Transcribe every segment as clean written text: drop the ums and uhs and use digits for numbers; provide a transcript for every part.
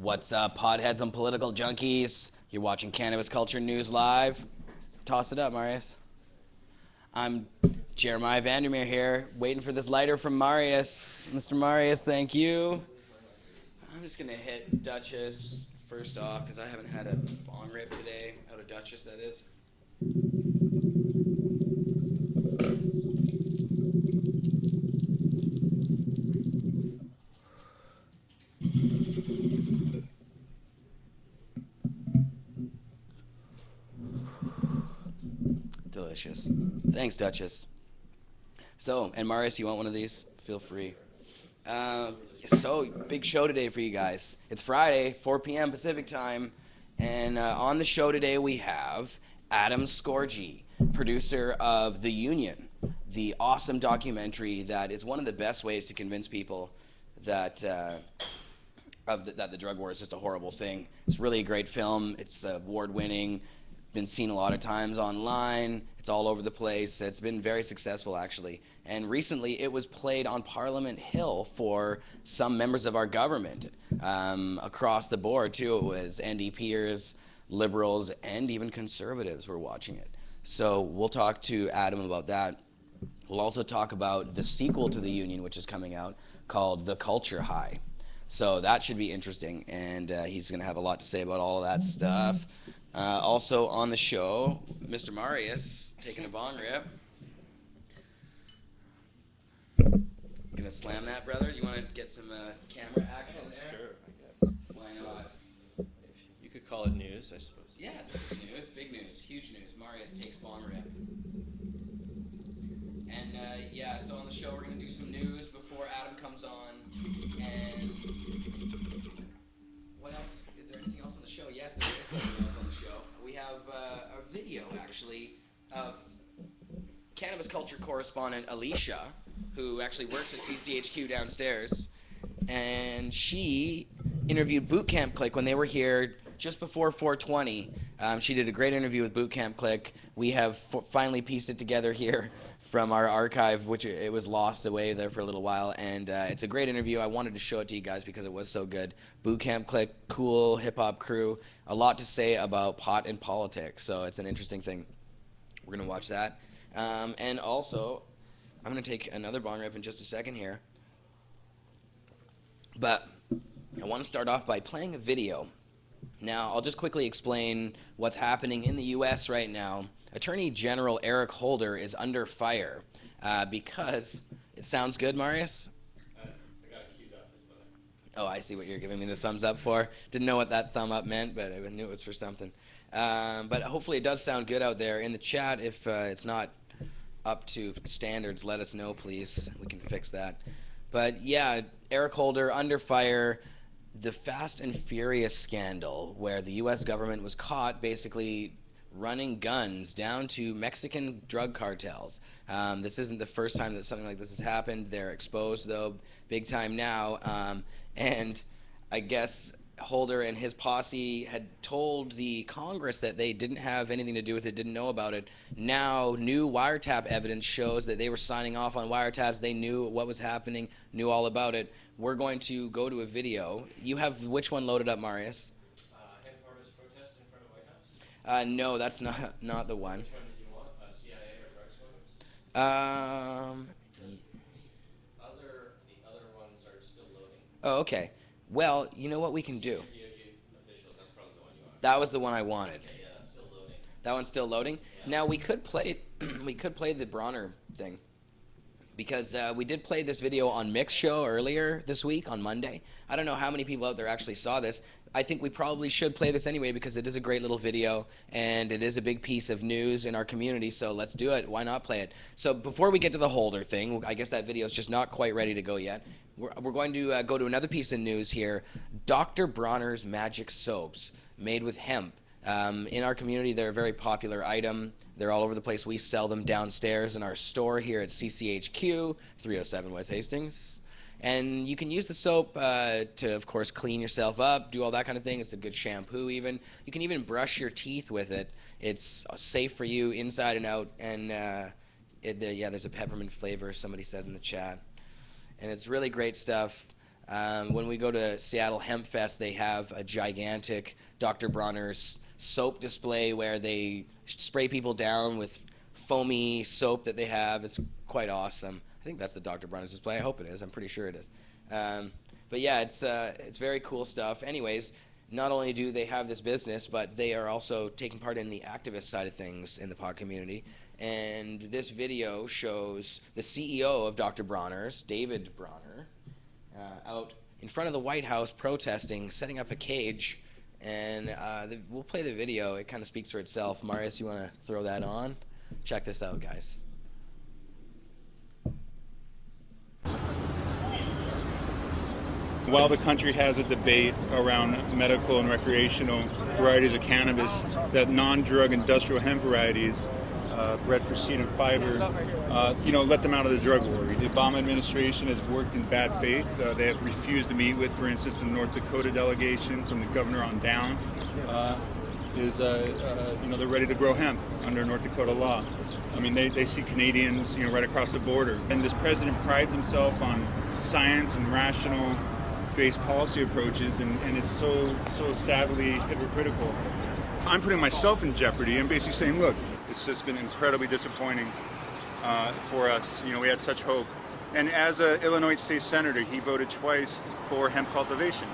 What's up, potheads and political junkies? You're watching Cannabis Culture News Live. Toss it up, Marius. I'm Jeremiah Vandermeer here, waiting for this lighter from Marius. Mr. Marius, thank you. I'm just gonna hit Duchess first off, because I haven't had a bong rip today, out of Duchess, that is. Delicious. Thanks, Duchess. So, and Marius, you want one of these? Feel free. So, big show today for you guys. It's Friday, 4 p.m. Pacific time, and on the show today we have Adam Scorgie, producer of The Union, the awesome documentary that is one of the best ways to convince people that that the drug war is just a horrible thing. It's really a great film. It's award-winning. Been seen a lot of times online. It's all over the place. It's been very successful, actually. And recently, it was played on Parliament Hill for some members of our government across the board, too. It was NDPers, Liberals, and even Conservatives were watching it. So we'll talk to Adam about that. We'll also talk about the sequel to The Union, which is coming out, called The Culture High. So that should be interesting, and he's going to have a lot to say about all of that stuff. Also on the show, Mr. Marius, taking a bong rip. Gonna slam that, brother? You want to get some camera action there? Sure, I guess. Why not? You could call it news, I suppose. Yeah, this is news, big news, huge news. Marius takes bong rip. And yeah, so on the show we're gonna do some news before Adam comes on. And what else? Is there anything else on the show? Yes, there is something else on the show. We have a video, actually, of Cannabis Culture correspondent Alysha, who actually works at CCHQ downstairs, and she interviewed Boot Camp Clik when they were here just before 420. She did a great interview with Boot Camp Clik. We have finally pieced it together here from our archive, which it was lost away there for a little while, and it's a great interview. I wanted to show it to you guys because it was so good. Boot Camp Clik, cool hip-hop crew, a lot to say about pot and politics, so it's an interesting thing. We're going to watch that. And also, I'm going to take another bong rip in just a second here, but I want to start off by playing a video. Now, I'll just quickly explain what's happening in the U.S. right now. Attorney General Eric Holder is under fire because it sounds good, Marius? I got it queued up. Oh, I see what you're giving me the thumbs up for. Didn't know what that thumb up meant, but I knew it was for something. But hopefully it does sound good out there. In the chat, if it's not up to standards, let us know, please. We can fix that. But yeah, Eric Holder under fire. The Fast and Furious scandal, where the U.S. government was caught basically running guns down to Mexican drug cartels. This isn't the first time that something like this has happened. They're exposed, though, big time now. And I guess Holder and his posse had told the Congress that they didn't have anything to do with it, didn't know about it. Now, new wiretap evidence shows that they were signing off on wiretaps. They knew what was happening, knew all about it. We're going to go to a video. You have which one loaded up, Marius? Headquarters protest in front of White House? No, that's not the one. Which one did you want? CIA or drug smugglers? The other ones are still loading. Oh, okay. Well, you know what we can do? Official, that's probably the one you want. That was the one I wanted. Okay, yeah, that's still loading. That one's still loading? Yeah. Now, we could play the Bronner thing. Because we did play this video on Mix Show earlier this week, on Monday. I don't know how many people out there actually saw this. I think we probably should play this anyway because it is a great little video and it is a big piece of news in our community, so let's do it. Why not play it? So before we get to the Holder thing, I guess that video is just not quite ready to go yet. We're going to go to another piece of news here. Dr. Bronner's Magic Soaps, made with hemp. In our community, they're a very popular item. They're all over the place. We sell them downstairs in our store here at CCHQ, 307 West Hastings. And you can use the soap to, of course, clean yourself up, do all that kind of thing. It's a good shampoo even. You can even brush your teeth with it. It's safe for you inside and out. And yeah, there's a peppermint flavor, somebody said in the chat. And it's really great stuff. When we go to Seattle Hemp Fest, they have a gigantic Dr. Bronner's soap display where they spray people down with foamy soap that they have. It's quite awesome. I think that's the Dr. Bronner's display. I hope it is. I'm pretty sure it is. But yeah, it's very cool stuff. Anyways, not only do they have this business, but they are also taking part in the activist side of things in the pod community. And this video shows the CEO of Dr. Bronner's, David Bronner, out in front of the White House protesting, setting up a cage. And we'll play the video. It kind of speaks for itself. Marius, you want to throw that on? Check this out, guys. While the country has a debate around medical and recreational varieties of cannabis, that non-drug industrial hemp varieties, bred for seed and fiber, let them out of the drug war. The Obama administration has worked in bad faith. They have refused to meet with, for instance, the North Dakota delegation from the governor on down. They're ready to grow hemp under North Dakota law. I mean, they see Canadians, right across the border. And this president prides himself on science and rational based policy approaches, and it's so sadly hypocritical. I'm putting myself in jeopardy. I'm basically saying, look, it's just been incredibly disappointing for us. We had such hope. And as an Illinois state senator, he voted twice for hemp cultivation.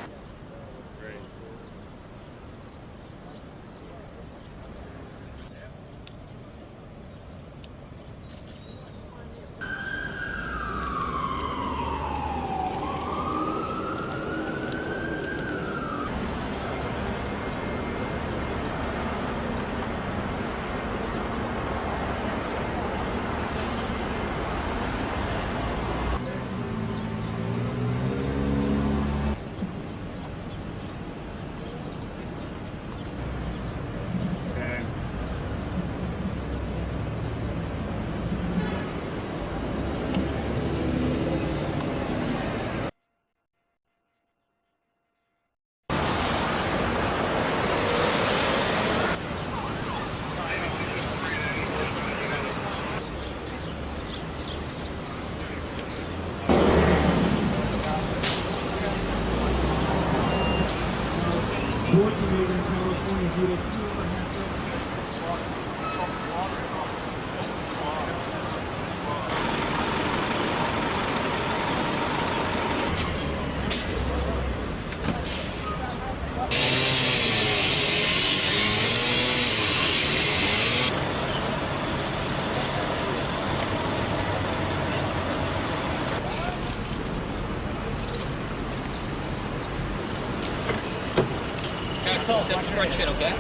Scorgie shit, okay?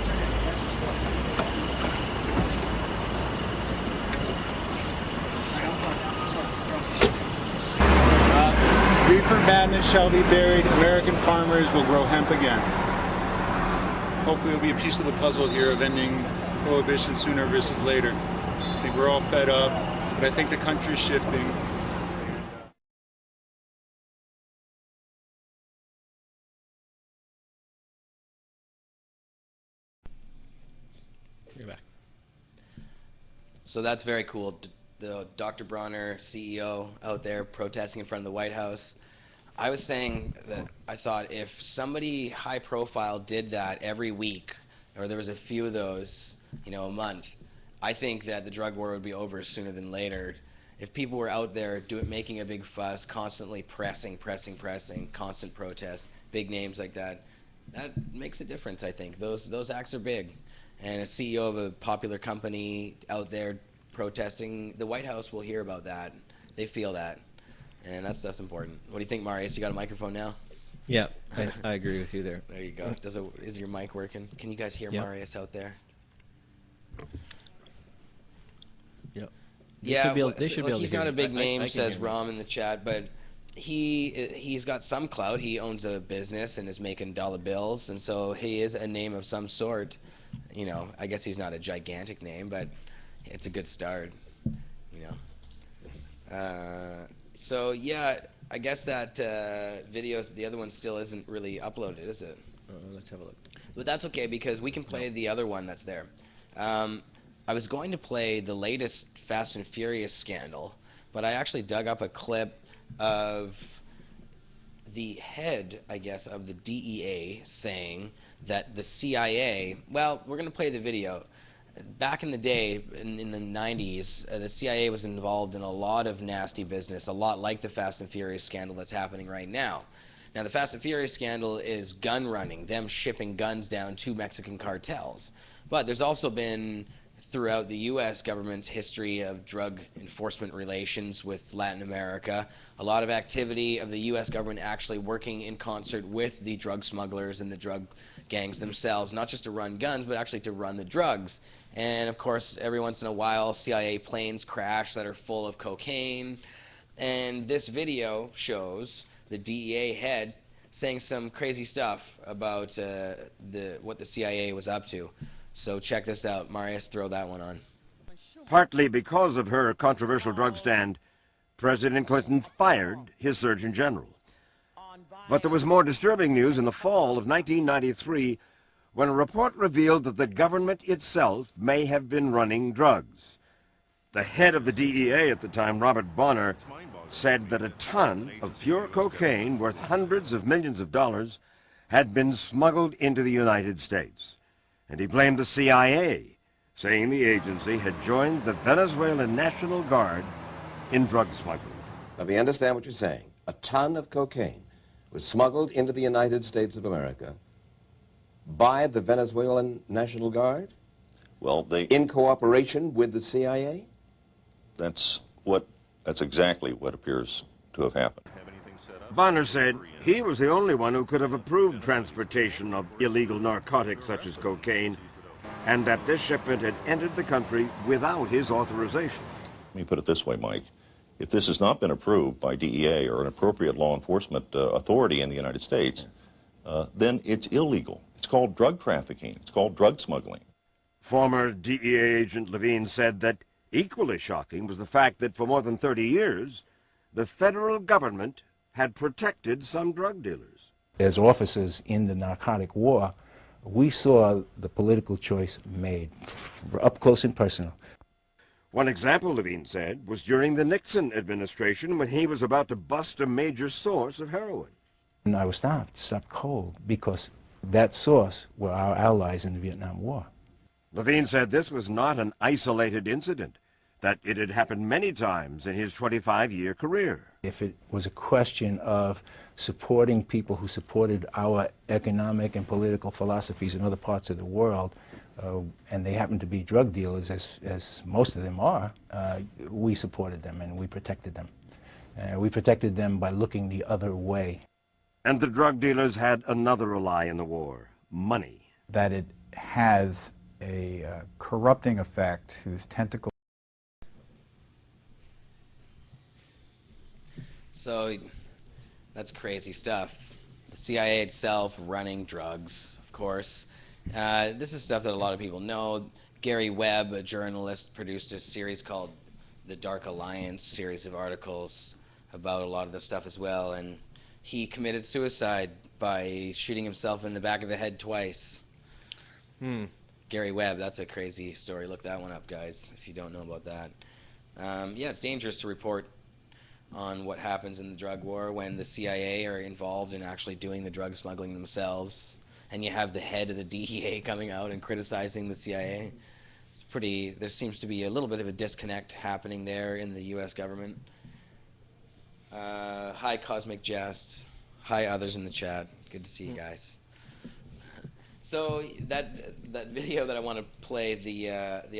Reefer madness shall be buried. American farmers will grow hemp again. Hopefully there'll be a piece of the puzzle here of ending prohibition sooner versus later. I think we're all fed up, but I think the country's shifting. You're back. So that's very cool. The Dr. Bronner, CEO, out there protesting in front of the White House. I was saying that I thought if somebody high profile did that every week, or there was a few of those, a month, I think that the drug war would be over sooner than later. If people were out there making a big fuss, constantly pressing, constant protests, big names like that, that makes a difference, I think. Those acts are big. And a CEO of a popular company out there protesting, the White House will hear about that. They feel that. And that stuff's important. What do you think, Marius? You got a microphone now? Yeah, I agree with you there. There you go. Is your mic working? Can you guys hear Marius out there? Yep. Yeah, they should be able to he's hear not me. a big name, I can says hear me. Rom in the chat, but he's got some clout. He owns a business and is making dollar bills, and so he is a name of some sort. I guess he's not a gigantic name, but it's a good start. So yeah, I guess that video, the other one still isn't really uploaded, is it? Let's have a look. But that's okay because we can play the other one that's there. I was going to play the latest Fast and Furious scandal, but I actually dug up a clip of the head, I guess, of the DEA saying that the CIA, well, we're going to play the video. Back in the day, in the 90s, the CIA was involved in a lot of nasty business, a lot like the Fast and Furious scandal that's happening right now. Now, the Fast and Furious scandal is gun running, them shipping guns down to Mexican cartels. But there's also been, throughout the U.S. government's history of drug enforcement relations with Latin America, a lot of activity of the U.S. government actually working in concert with the drug smugglers and the drug gangs themselves, not just to run guns, but actually to run the drugs. And of course, every once in a while, CIA planes crash that are full of cocaine. And this video shows the DEA head saying some crazy stuff about what the CIA was up to. So check this out. Marius, throw that one on. Partly because of her controversial drug stand, President Clinton fired his Surgeon General. But there was more disturbing news in the fall of 1993 when a report revealed that the government itself may have been running drugs. The head of the DEA at the time, Robert Bonner, said that a ton of pure cocaine worth hundreds of millions of dollars had been smuggled into the United States. And he blamed the CIA, saying the agency had joined the Venezuelan National Guard in drug smuggling. Let me understand what you're saying. A ton of cocaine was smuggled into the United States of America by the Venezuelan National Guard? Well, in cooperation with the CIA? That's exactly what appears to have happened. Bonner said he was the only one who could have approved transportation of illegal narcotics such as cocaine, and that this shipment had entered the country without his authorization. Let me put it this way, Mike. If this has not been approved by DEA or an appropriate law enforcement authority in the United States, then it's illegal. It's called drug trafficking. It's called drug smuggling. Former DEA agent Levine said that equally shocking was the fact that for more than 30 years, the federal government had protected some drug dealers. As officers in the narcotic war, we saw the political choice made up close and personal. One example, Levine said, was during the Nixon administration when he was about to bust a major source of heroin. And I was stopped cold, because that source were our allies in the Vietnam War. Levine said this was not an isolated incident, that it had happened many times in his 25-year career. If it was a question of supporting people who supported our economic and political philosophies in other parts of the world, and they happened to be drug dealers, as most of them are, we supported them and we protected them. We protected them by looking the other way. And the drug dealers had another ally in the war: money. That it has a corrupting effect whose tentacles. So that's crazy stuff. The CIA itself running drugs, of course. This is stuff that a lot of people know. Gary Webb, a journalist, produced a series called The Dark Alliance, series of articles about a lot of this stuff as well. And he committed suicide by shooting himself in the back of the head twice. Gary Webb, that's a crazy story. Look that one up, guys, if you don't know about that. Yeah, it's dangerous to report on what happens in the drug war when the CIA are involved in actually doing the drug smuggling themselves, and you have the head of the DEA coming out and criticizing the CIA. It's pretty, there seems to be a little bit of a disconnect happening there in the U.S. government. Hi Cosmic Jest, hi others in the chat, good to see you guys. So that video that I want to play, the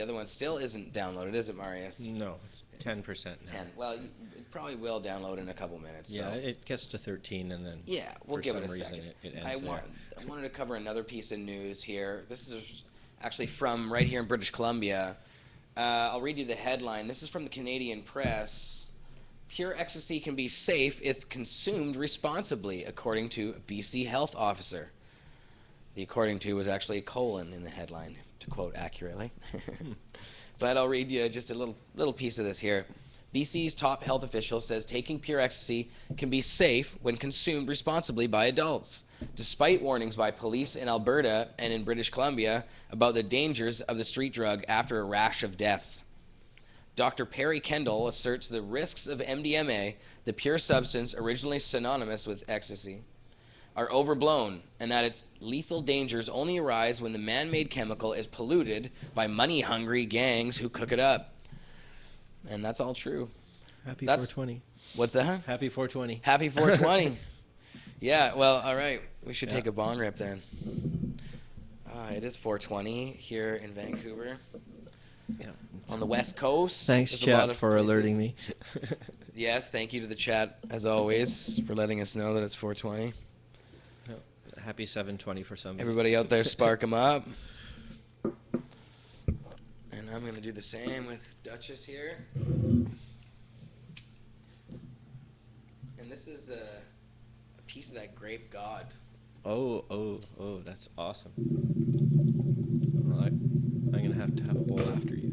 other one still isn't downloaded, is it, Marius? No, it's 10% now. 10. Well, it probably will download in a couple minutes. Yeah, so. it gets to 13 and then yeah, we'll give it a reason second. It ends I wanted to cover another piece of news here. This is actually from right here in British Columbia. I'll read you the headline. This is from the Canadian Press. Pure ecstasy can be safe if consumed responsibly, according to a BC health officer. The according to was actually a colon in the headline, to quote accurately. But I'll read you just a little piece of this here. BC's top health official says taking pure ecstasy can be safe when consumed responsibly by adults, despite warnings by police in Alberta and in British Columbia about the dangers of the street drug after a rash of deaths. Dr. Perry Kendall asserts the risks of MDMA, the pure substance originally synonymous with ecstasy, are overblown, and that its lethal dangers only arise when the man-made chemical is polluted by money-hungry gangs who cook it up. And that's all true. Happy That's- 420. What's that? Happy 420. Happy 420. Yeah, well, all right. We should take a bong rip then. It is 420 here in Vancouver. Yeah. On the West Coast. Thanks, there's a lot chat, of for places. alerting me. Yes, thank you to the chat, as always, for letting us know that it's 420. Happy 720 for somebody. Everybody out there, spark them up. And I'm going to do the same with Duchess here. And this is a piece of that grape god. Oh, that's awesome. Well, I'm going to have a bowl after you.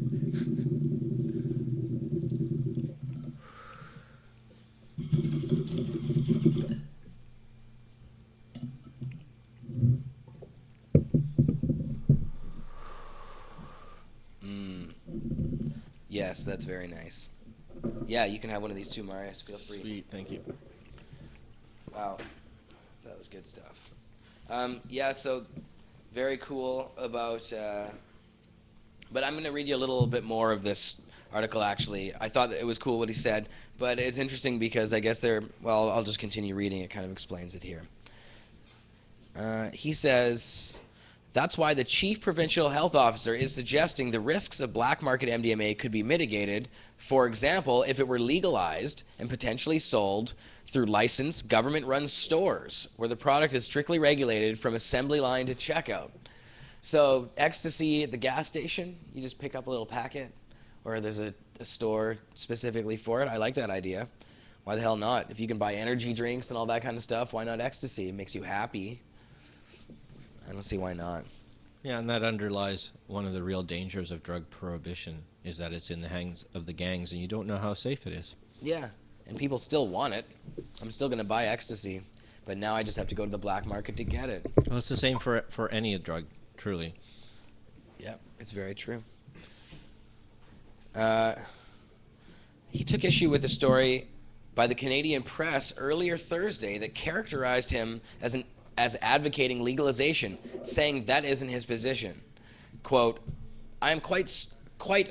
Yes, that's very nice. Yeah, you can have one of these too, Marius. Feel free. Sweet, thank you. Wow, that was good stuff. Yeah, so very cool about. But I'm going to read you a little bit more of this article, actually. I thought that it was cool what he said, but it's interesting because I guess well, I'll just continue reading. It kind of explains it here. He says, that's why the chief provincial health officer is suggesting the risks of black market MDMA could be mitigated, for example, if it were legalized and potentially sold through licensed government-run stores where the product is strictly regulated from assembly line to checkout. So ecstasy at the gas station, you just pick up a little packet, or there's a store specifically for it. I like that idea. Why the hell not? If you can buy energy drinks and all that kind of stuff, why not ecstasy? It makes you happy. I don't see why not. Yeah, and that underlies one of the real dangers of drug prohibition, is that it's in the hands of the gangs and you don't know how safe it is. Yeah, and people still want it. I'm still going to buy ecstasy, but now I just have to go to the black market to get it. Well, it's the same for any drug, truly. Yeah, it's very true. He took issue with a story by the Canadian press earlier Thursday that characterized him as advocating legalization, saying that isn't his position. Quote, I am quite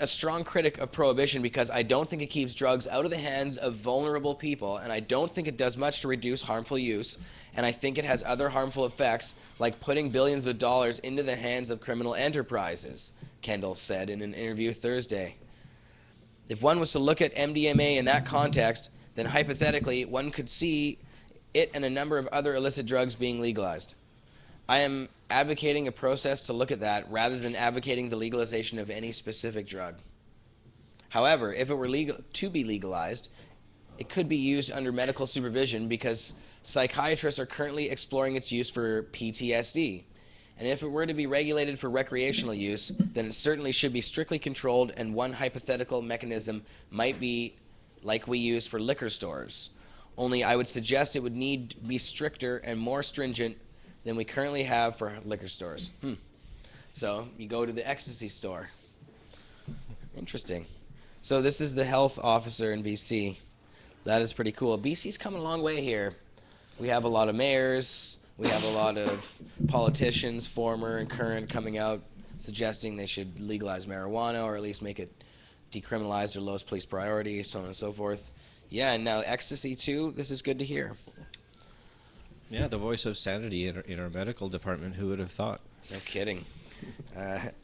a strong critic of prohibition because I don't think it keeps drugs out of the hands of vulnerable people, and I don't think it does much to reduce harmful use, and I think it has other harmful effects, like putting billions of dollars into the hands of criminal enterprises, Kendall said in an interview Thursday. If one was to look at MDMA in that context, then hypothetically one could see it and a number of other illicit drugs being legalized. I am advocating a process to look at that rather than advocating the legalization of any specific drug. However, if it were to be legalized, it could be used under medical supervision because psychiatrists are currently exploring its use for PTSD. And if it were to be regulated for recreational use, then it certainly should be strictly controlled, and one hypothetical mechanism might be like we use for liquor stores. Only I would suggest it would need to be stricter and more stringent than we currently have for liquor stores. So you go to the ecstasy store. Interesting. So this is the health officer in BC. That is pretty cool. BC's come a long way here. We have a lot of mayors. We have a lot of politicians, former and current, coming out suggesting they should legalize marijuana or at least make it decriminalized or lowest police priority, so on and so forth. Yeah, and now ecstasy too. This is good to hear. Yeah, the voice of sanity in our medical department. Who would have thought? No kidding.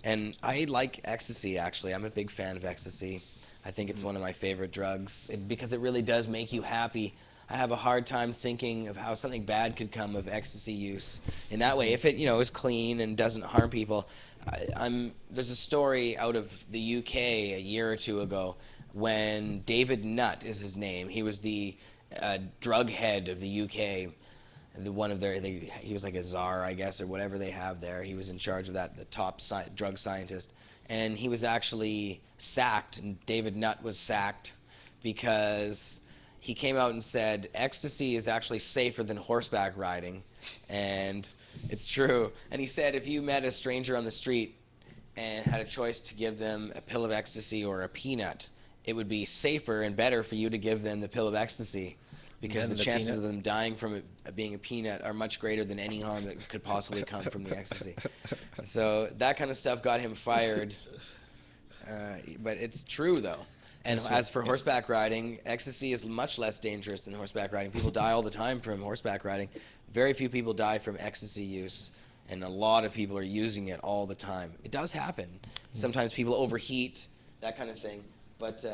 And I like ecstasy, actually. I'm a big fan of ecstasy. I think it's one of my favorite drugs because it really does make you happy. I have a hard time thinking of how something bad could come of ecstasy use. In that way, if it is clean and doesn't harm people. There's a story out of the UK a year or two ago when David Nutt is his name. He was the drug head of the UK. He was like a czar, I guess, or whatever they have there. He was in charge of that, the top drug scientist. And he was actually sacked, and David Nutt was sacked because he came out and said ecstasy is actually safer than horseback riding. And it's true. And he said if you met a stranger on the street and had a choice to give them a pill of ecstasy or a peanut, it would be safer and better for you to give them the pill of ecstasy, because the chances of them dying from it being a peanut are much greater than any harm that could possibly come from the ecstasy. So that kind of stuff got him fired. But it's true, though. And as for horseback riding, ecstasy is much less dangerous than horseback riding. People die all the time from horseback riding. Very few people die from ecstasy use, and a lot of people are using it all the time. It does happen. Sometimes people overheat, that kind of thing. But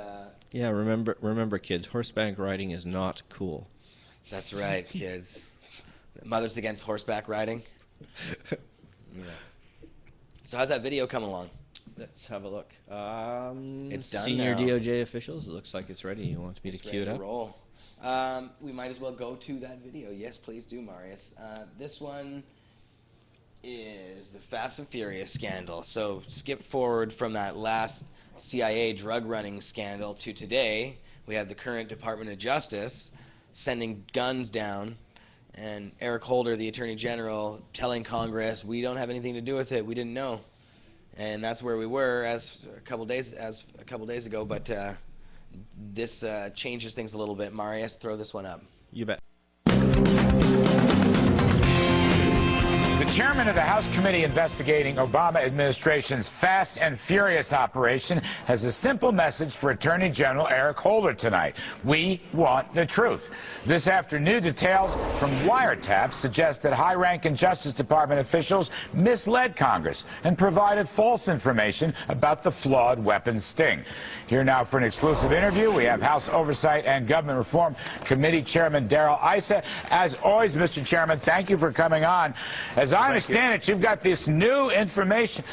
yeah, remember, kids, horseback riding is not cool. That's right, kids. Mothers Against Horseback Riding. Yeah. So how's that video come along? Let's have a look. It's done Senior now. DOJ officials. It looks like it's ready. You want me to cue it up? Roll. We might as well go to that video. Yes, please do, Marius. This one is the Fast and Furious scandal. So skip forward from that last CIA drug running scandal to today. We have the current Department of Justice sending guns down, and Eric Holder, the Attorney General, telling Congress, we don't have anything to do with it. We didn't know. And that's where we were as a couple days ago. But this changes things a little bit. Marius, throw this one up. You bet. The chairman of the House committee investigating Obama administration's Fast and Furious operation has a simple message for Attorney General Eric Holder tonight. We want the truth. This afternoon, details from wiretaps suggest that high-ranking Justice Department officials misled Congress and provided false information about the flawed weapons sting. Here now for an exclusive interview, we have House Oversight and Government Reform Committee Chairman Darrell Issa. As always, Mr. Chairman, thank you for coming on. As I understand it, you've got this new information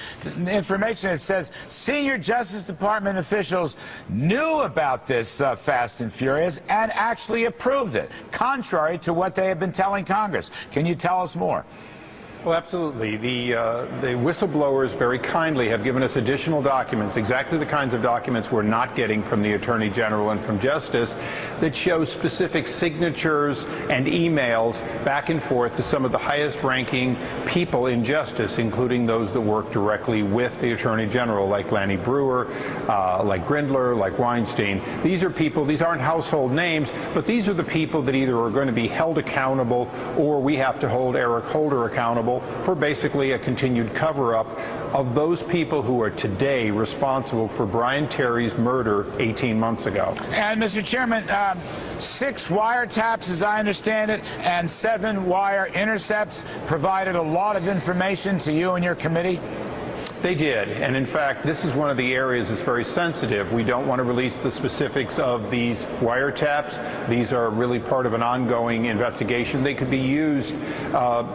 that says senior Justice Department officials knew about this Fast and Furious and actually approved it, contrary to what they have been telling Congress. Can you tell us more? Well, absolutely. The whistleblowers very kindly have given us additional documents, exactly the kinds of documents we're not getting from the Attorney General and from Justice, that show specific signatures and emails back and forth to some of the highest-ranking people in Justice, including those that work directly with the Attorney General, like Lanny Brewer, like Grindler, like Weinstein. These are people, these aren't household names, but these are the people that either are going to be held accountable or we have to hold Eric Holder accountable for basically a continued cover-up of those people who are today responsible for Brian Terry's murder 18 months ago. And, Mr. Chairman, 6 wiretaps, as I understand it, and 7 wire intercepts provided a lot of information to you and your committee? They did, and in fact, this is one of the areas that's very sensitive. We don't want to release the specifics of these wiretaps. These are really part of an ongoing investigation. They could be used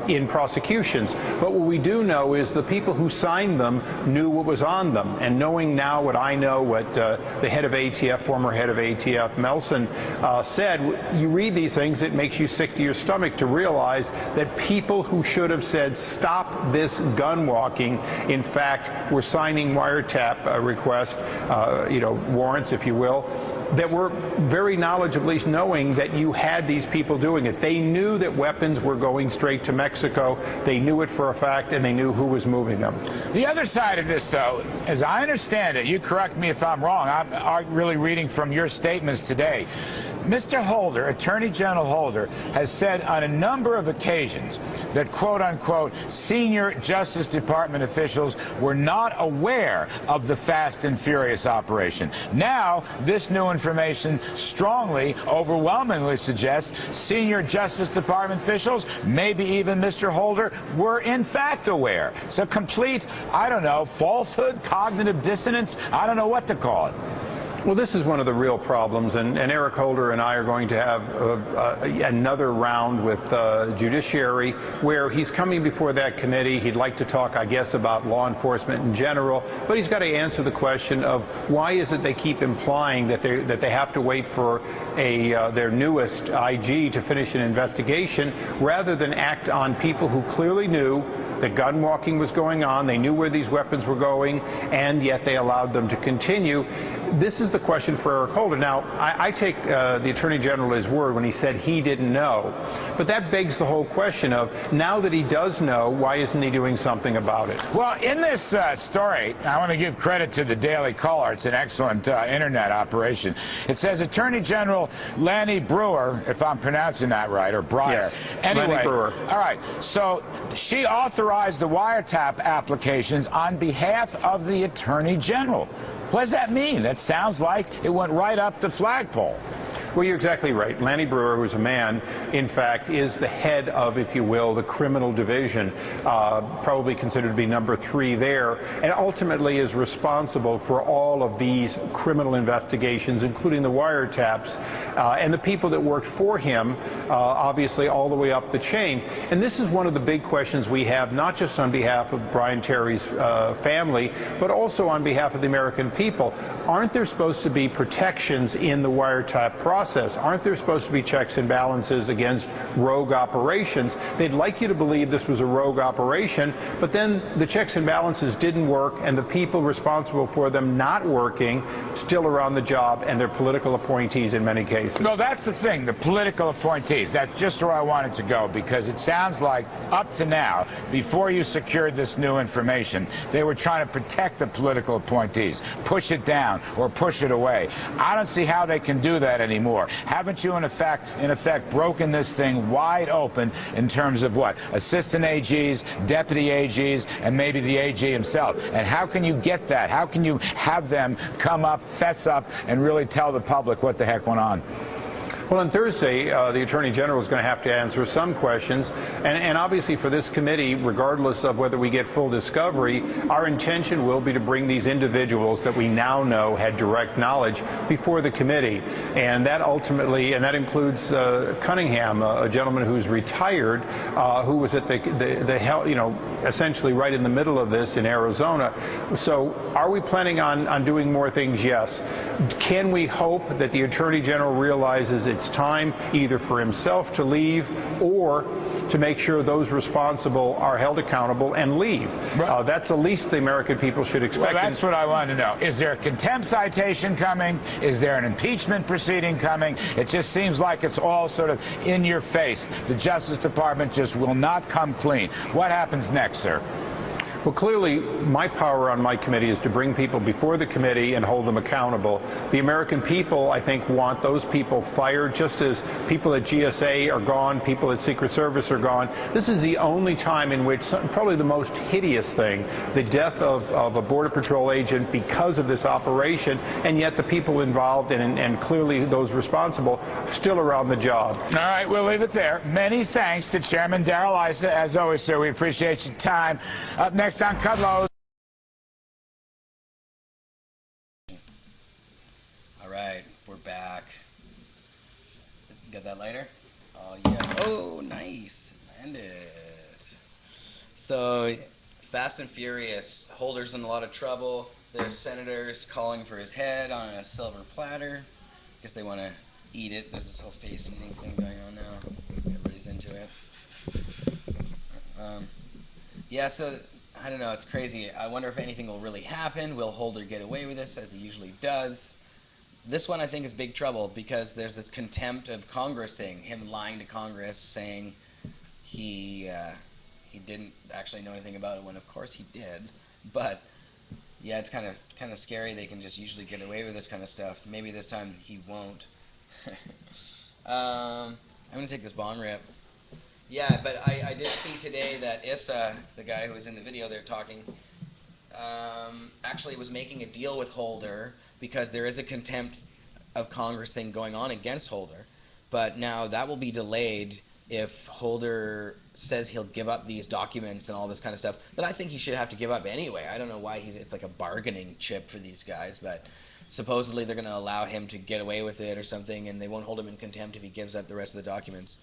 in prosecutions. But what we do know is the people who signed them knew what was on them. And knowing now what I know, what the head of ATF, former head of ATF, Melson, said, you read these things, it makes you sick to your stomach to realize that people who should have said, stop this gun walking, in fact, were signing wiretap requests, warrants, if you will, that were very knowledgeably knowing that you had these people doing it. They knew that weapons were going straight to Mexico. They knew it for a fact, and they knew who was moving them. The other side of this, though, as I understand it, you correct me if I'm wrong, I'm really reading from your statements today. Mr. Holder, Attorney General Holder, has said on a number of occasions that, quote-unquote, senior Justice Department officials were not aware of the Fast and Furious operation. Now, this new information strongly, overwhelmingly suggests senior Justice Department officials, maybe even Mr. Holder, were in fact aware. It's a complete, I don't know, falsehood, cognitive dissonance, I don't know what to call it. Well, this is one of the real problems, and Eric Holder and I are going to have another round with Judiciary where he's coming before that committee. He'd like to talk, I guess, about law enforcement in general, but he's got to answer the question of why is it they keep implying that they have to wait for their newest IG to finish an investigation rather than act on people who clearly knew that gun walking was going on, they knew where these weapons were going, and yet they allowed them to continue. this is the question for Eric Holder. Now, I take the Attorney General at his word when he said he didn't know. But that begs the whole question of, now that he does know, why isn't he doing something about it? Well, in this story, I want to give credit to the Daily Caller. It's an excellent internet operation. It says Attorney General Lanny Brewer, if I'm pronouncing that right, or Breyer. Yes, anyway, Lanny Brewer. All right, so she authorized the wiretap applications on behalf of the Attorney General. What does that mean? That sounds like it went right up the flagpole. Well, you're exactly right. Lanny Brewer, who's a man, in fact, is the head of, if you will, the criminal division, probably considered to be number 3 there, and ultimately is responsible for all of these criminal investigations, including the wiretaps, and the people that worked for him, obviously all the way up the chain. And this is one of the big questions we have, not just on behalf of Brian Terry's family, but also on behalf of the American people. Aren't there supposed to be protections in the wiretap process? Aren't there supposed to be checks and balances against rogue operations? They'd like you to believe this was a rogue operation, but then the checks and balances didn't work, and the people responsible for them not working still are on the job, and they're political appointees in many cases. No, that's the thing, the political appointees. That's just where I wanted to go, because it sounds like up to now, before you secured this new information, they were trying to protect the political appointees, push it down or push it away. I don't see how they can do that anymore. Haven't you, in effect, broken this thing wide open in terms of what? Assistant AGs, deputy AGs, and maybe the AG himself. And how can you get that? How can you have them come up, fess up, and really tell the public what the heck went on? Well, on Thursday, the Attorney General is going to have to answer some questions, and obviously for this committee, regardless of whether we get full discovery, our intention will be to bring these individuals that we now know had direct knowledge before the committee, and that ultimately, and that includes Cunningham, a gentleman who's retired, who was at essentially right in the middle of this in Arizona. So, are we planning on doing more things? Yes. Can we hope that the Attorney General realizes it's time either for himself to leave or to make sure those responsible are held accountable and leave? Right. That's the least the American people should expect. Well, that's what I wanted to know. Is there a contempt citation coming? Is there an impeachment proceeding coming? It just seems like it's all sort of in your face. The Justice Department just will not come clean. What happens next, sir? Well, clearly, my power on my committee is to bring people before the committee and hold them accountable. The American people, I think, want those people fired, just as people at GSA are gone, people at Secret Service are gone. This is the only time in which, probably the most hideous thing, the death of a Border Patrol agent because of this operation, and yet the people involved and clearly those responsible still are on the job. All right, we'll leave it there. Many thanks to Chairman Alysha. As always, sir, we appreciate your time. Up next on Kudlow. All right, we're back. Get that later? Oh, yeah. Oh, nice. Landed. So, Fast and Furious. Holder's in a lot of trouble. There's senators calling for his head on a silver platter. Guess they want to eat it. There's this whole face eating thing going on now. Everybody's into it. Yeah, so I don't know, it's crazy. I wonder if anything will really happen. Will Holder get away with this, as he usually does? This one, I think, is big trouble because there's this contempt of Congress thing, him lying to Congress, saying he didn't actually know anything about it when, of course, he did. But yeah, it's kind of scary. They can just usually get away with this kind of stuff. Maybe this time he won't. I'm gonna take this bong rip. Yeah, but I did see today that Issa, the guy who was in the video there talking, actually was making a deal with Holder because there is a contempt of Congress thing going on against Holder. But now that will be delayed if Holder says he'll give up these documents and all this kind of stuff that I think he should have to give up anyway. I don't know why it's like a bargaining chip for these guys, but supposedly they're going to allow him to get away with it or something, and they won't hold him in contempt if he gives up the rest of the documents.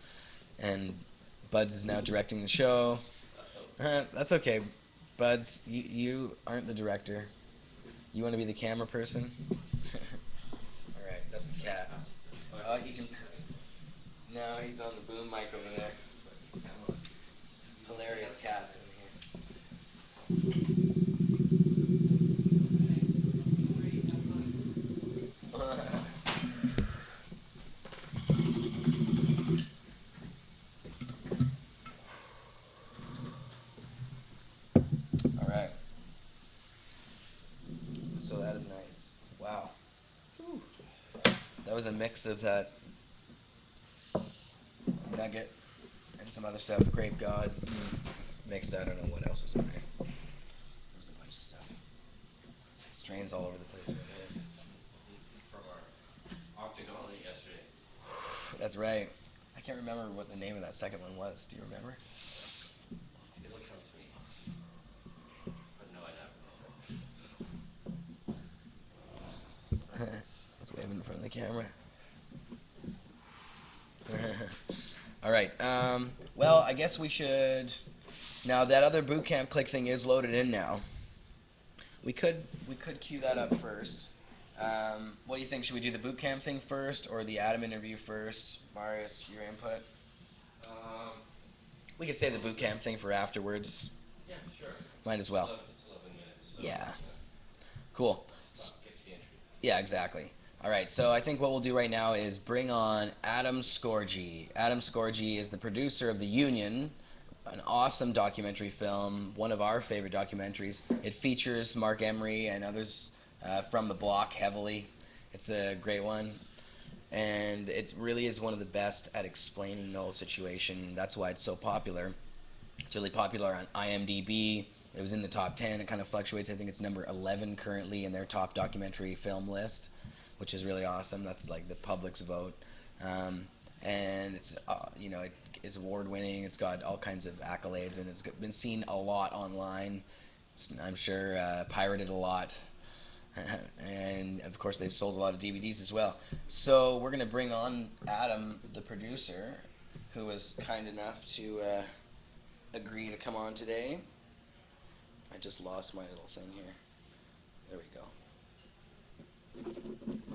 And Buds is now directing the show. That's okay. Buds, you aren't the director. You want to be the camera person? All right, that's the cat. Oh, you can... No, he's on the boom mic over there. Hilarious cats in here. was a mix of that nugget and some other stuff. Grape God mixed. I don't know what else was in there. There was a bunch of stuff. Strains all over the place. Right here. From our octagon yesterday. That's right. I can't remember what the name of that second one was. Do you remember? It'll come to me. But no, I I was waving in front of the camera. All right. Well, I guess we should. Now that other Boot Camp Clik thing is loaded in now. We could cue that up first. What do you think? Should we do the boot camp thing first or the Adam interview first? Marius, your input? We could save the boot camp thing for afterwards. Yeah, sure. Might as well. It's 11 minutes. So Yeah. Cool. Get to the entry. Yeah, exactly. All right, so I think what we'll do right now is bring on Adam Scorgie. Adam Scorgie is the producer of The Union, an awesome documentary film, one of our favorite documentaries. It features Mark Emery and others from the block heavily. It's a great one, and it really is one of the best at explaining the whole situation. That's why it's so popular. It's really popular on IMDB. It was in the top 10. It kind of fluctuates. I think it's number 11 currently in their top documentary film list, which is really awesome. That's like the public's vote. And it's, it is award-winning. It's got all kinds of accolades, and it's been seen a lot online. I'm sure pirated a lot. And, of course, they've sold a lot of DVDs as well. So we're going to bring on Adam, the producer, who was kind enough to agree to come on today. I just lost my little thing here. There we go.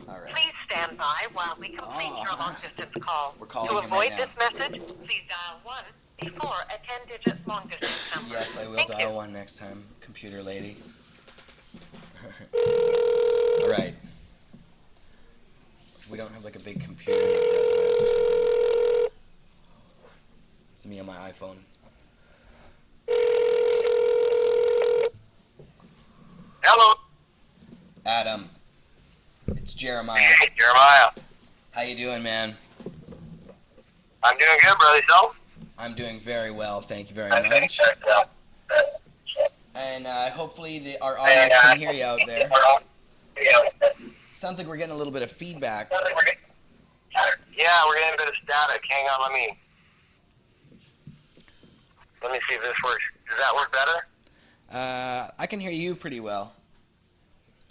All right. Please stand by while we complete your long-distance call. We're calling to him avoid right this now. message, please dial 1 before a 10-digit long-distance number. Yes, I will Thank dial you. 1 next time, computer lady. All right. We don't have like a big computer that does this or something. It's me on my iPhone. Hello. Adam. It's Jeremiah. Hey, Jeremiah. How you doing, man? I'm doing good, brother. Yourself? I'm doing very well, thank you very much. And hopefully our audience can hear you out there. Sounds like we're getting a little bit of feedback. Yeah, we're getting a bit of static. Hang on, let me see if this works. Does that work better? I can hear you pretty well.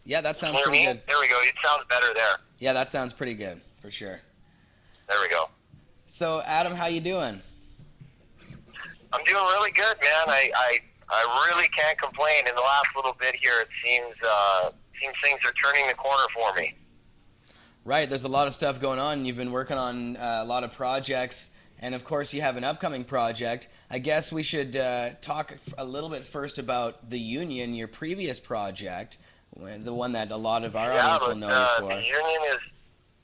Yeah, that sounds Can you pretty hear me? good. There we go. It sounds better there. Yeah, that sounds pretty good, for sure. There we go. So, Adam, how you doing? I'm doing really good, man. I really can't complain. In the last little bit here, it seems things are turning the corner for me. Right, there's a lot of stuff going on. You've been working on a lot of projects, and of course you have an upcoming project. I guess we should talk a little bit first about The Union, your previous project, the one that a lot of our audience will know you for. The Union is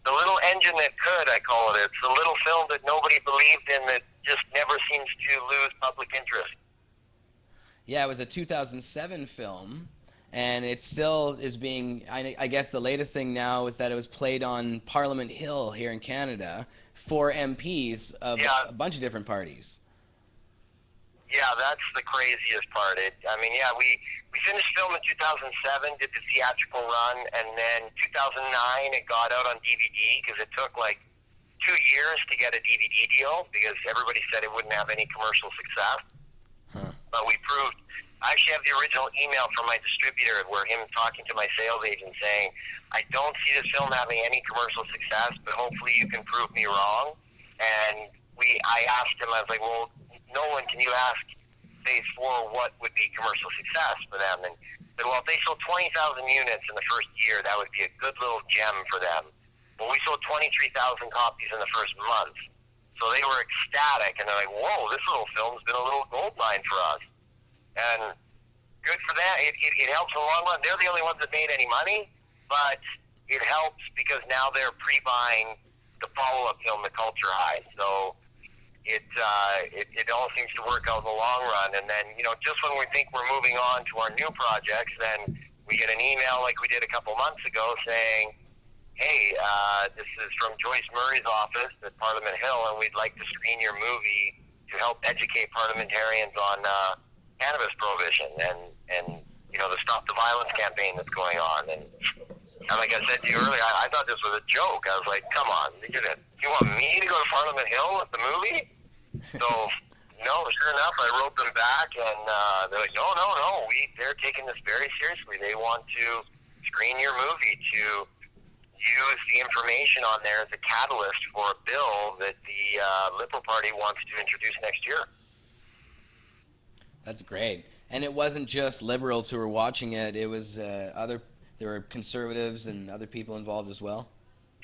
the little engine that could, I call it. It's the little film that nobody believed in that just never seems to lose public interest. Yeah, it was a 2007 film, and it still is being, I guess the latest thing now is that it was played on Parliament Hill here in Canada for MPs of a bunch of different parties. Yeah, that's the craziest part. We finished film in 2007, did the theatrical run, and then 2009 it got out on DVD because it took like 2 years to get a DVD deal because everybody said it wouldn't have any commercial success. But we proved. I actually have the original email from my distributor where him talking to my sales agent saying, I don't see this film having any commercial success, but hopefully you can prove me wrong. And I asked him, I was like, well, Nolan, can you ask Phase 4 what would be commercial success for them? And he said, well, if they sold 20,000 units in the first year, that would be a good little gem for them. Well, we sold 23,000 copies in the first month. So they were ecstatic, and they're like, whoa, this little film's been a little gold mine for us. And good for them. It helps in the long run. They're the only ones that made any money, but it helps because now they're pre-buying the follow-up film, The Culture High. So it all seems to work out in the long run. And then, just when we think we're moving on to our new projects, then we get an email like we did a couple months ago saying, hey, this is from Joyce Murray's office at Parliament Hill, and we'd like to screen your movie to help educate parliamentarians on cannabis prohibition and you know, the Stop the Violence campaign that's going on. And like I said to you earlier, I thought this was a joke. I was like, come on, you want me to go to Parliament Hill with the movie? So, no, sure enough, I wrote them back, and they're like, no, they're taking this very seriously. They want to screen your movie to use the information on there as a catalyst for a bill that the Liberal Party wants to introduce next year. That's great. And it wasn't just liberals who were watching it. It was there were conservatives and other people involved as well.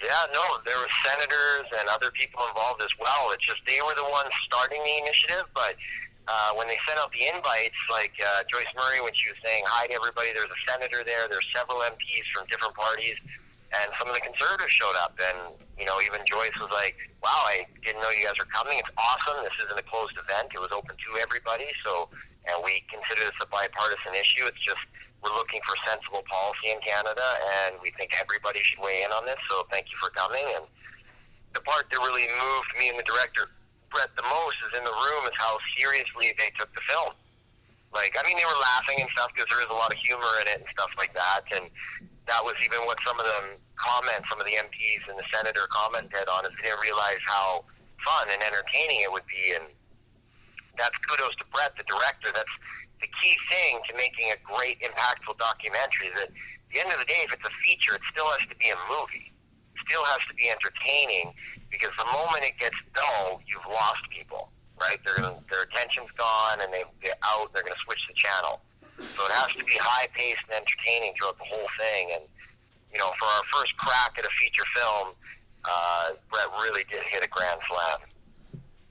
Yeah, no, there were senators and other people involved as well. It's just they were the ones starting the initiative, but when they sent out the invites, like Joyce Murray, when she was saying hi to everybody, there's a senator there, there's several MPs from different parties, and some of the conservatives showed up, and, you know, even Joyce was like, wow, I didn't know you guys were coming. It's awesome. This isn't a closed event. It was open to everybody, so, and we consider this a bipartisan issue. It's just we're looking for sensible policy in Canada, and we think everybody should weigh in on this, so thank you for coming. And the part that really moved me and the director, Brett, the most is in the room is how seriously they took the film. Like, I mean, they were laughing and stuff because there is a lot of humor in it and stuff like that, and that was even what some of them some of the MPs and the senator commented on, is they didn't realize how fun and entertaining it would be. And that's kudos to Brett, the director. That's the key thing to making a great, impactful documentary, is that at the end of the day, if it's a feature, it still has to be a movie. It still has to be entertaining, because the moment it gets dull, you've lost people, right? Their attention's gone, and they're out, they're going to switch the channel. So it has to be high-paced and entertaining throughout the whole thing. And, you know, for our first crack at a feature film, Brett really did hit a grand slam.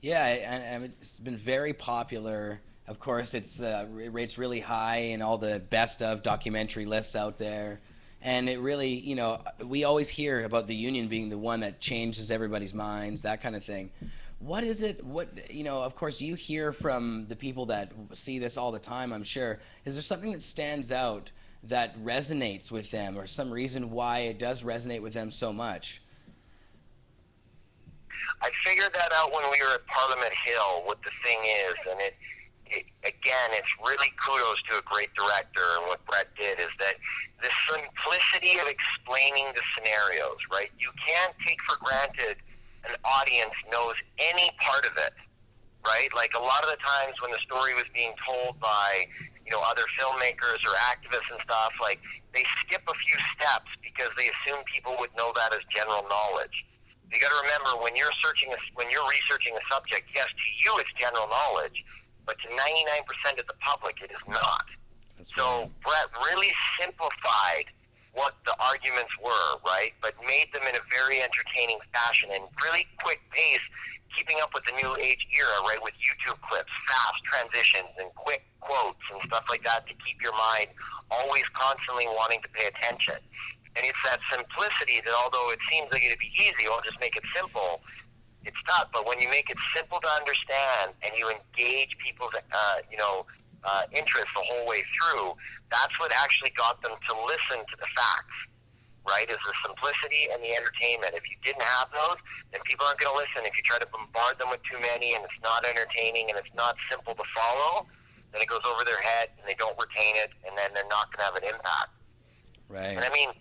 Yeah, and it's been very popular. Of course, it rates really high in all the best of documentary lists out there. And it really, you know, we always hear about the union being the one that changes everybody's minds, that kind of thing. What is it, you know, of course you hear from the people that see this all the time, I'm sure. Is there something that stands out that resonates with them, or some reason why it does resonate with them so much? I figured that out when we were at Parliament Hill, what the thing is, and again, it's really kudos to a great director, and what Brett did is that the simplicity of explaining the scenarios, right? You can't take for granted an audience knows any part of it, right? Like a lot of the times when the story was being told by, you know, other filmmakers or activists and stuff, like they skip a few steps because they assume people would know that as general knowledge. You got to remember, when you're researching a subject, yes, to you it's general knowledge, but to 99% of the public it is not. So Brett really simplified what the arguments were, right, but made them in a very entertaining fashion and really quick pace, keeping up with the new age era, right, with YouTube clips, fast transitions, and quick quotes and stuff like that to keep your mind always constantly wanting to pay attention. And it's that simplicity that, although it seems like it'd be easy, I'll just make it simple, it's not. But when you make it simple to understand and you engage people's, interest the whole way through, that's what actually got them to listen to the facts, right, is the simplicity and the entertainment. If you didn't have those, then people aren't going to listen. If you try to bombard them with too many and it's not entertaining and it's not simple to follow, then it goes over their head and they don't retain it, and then they're not going to have an impact. Right. And I mean,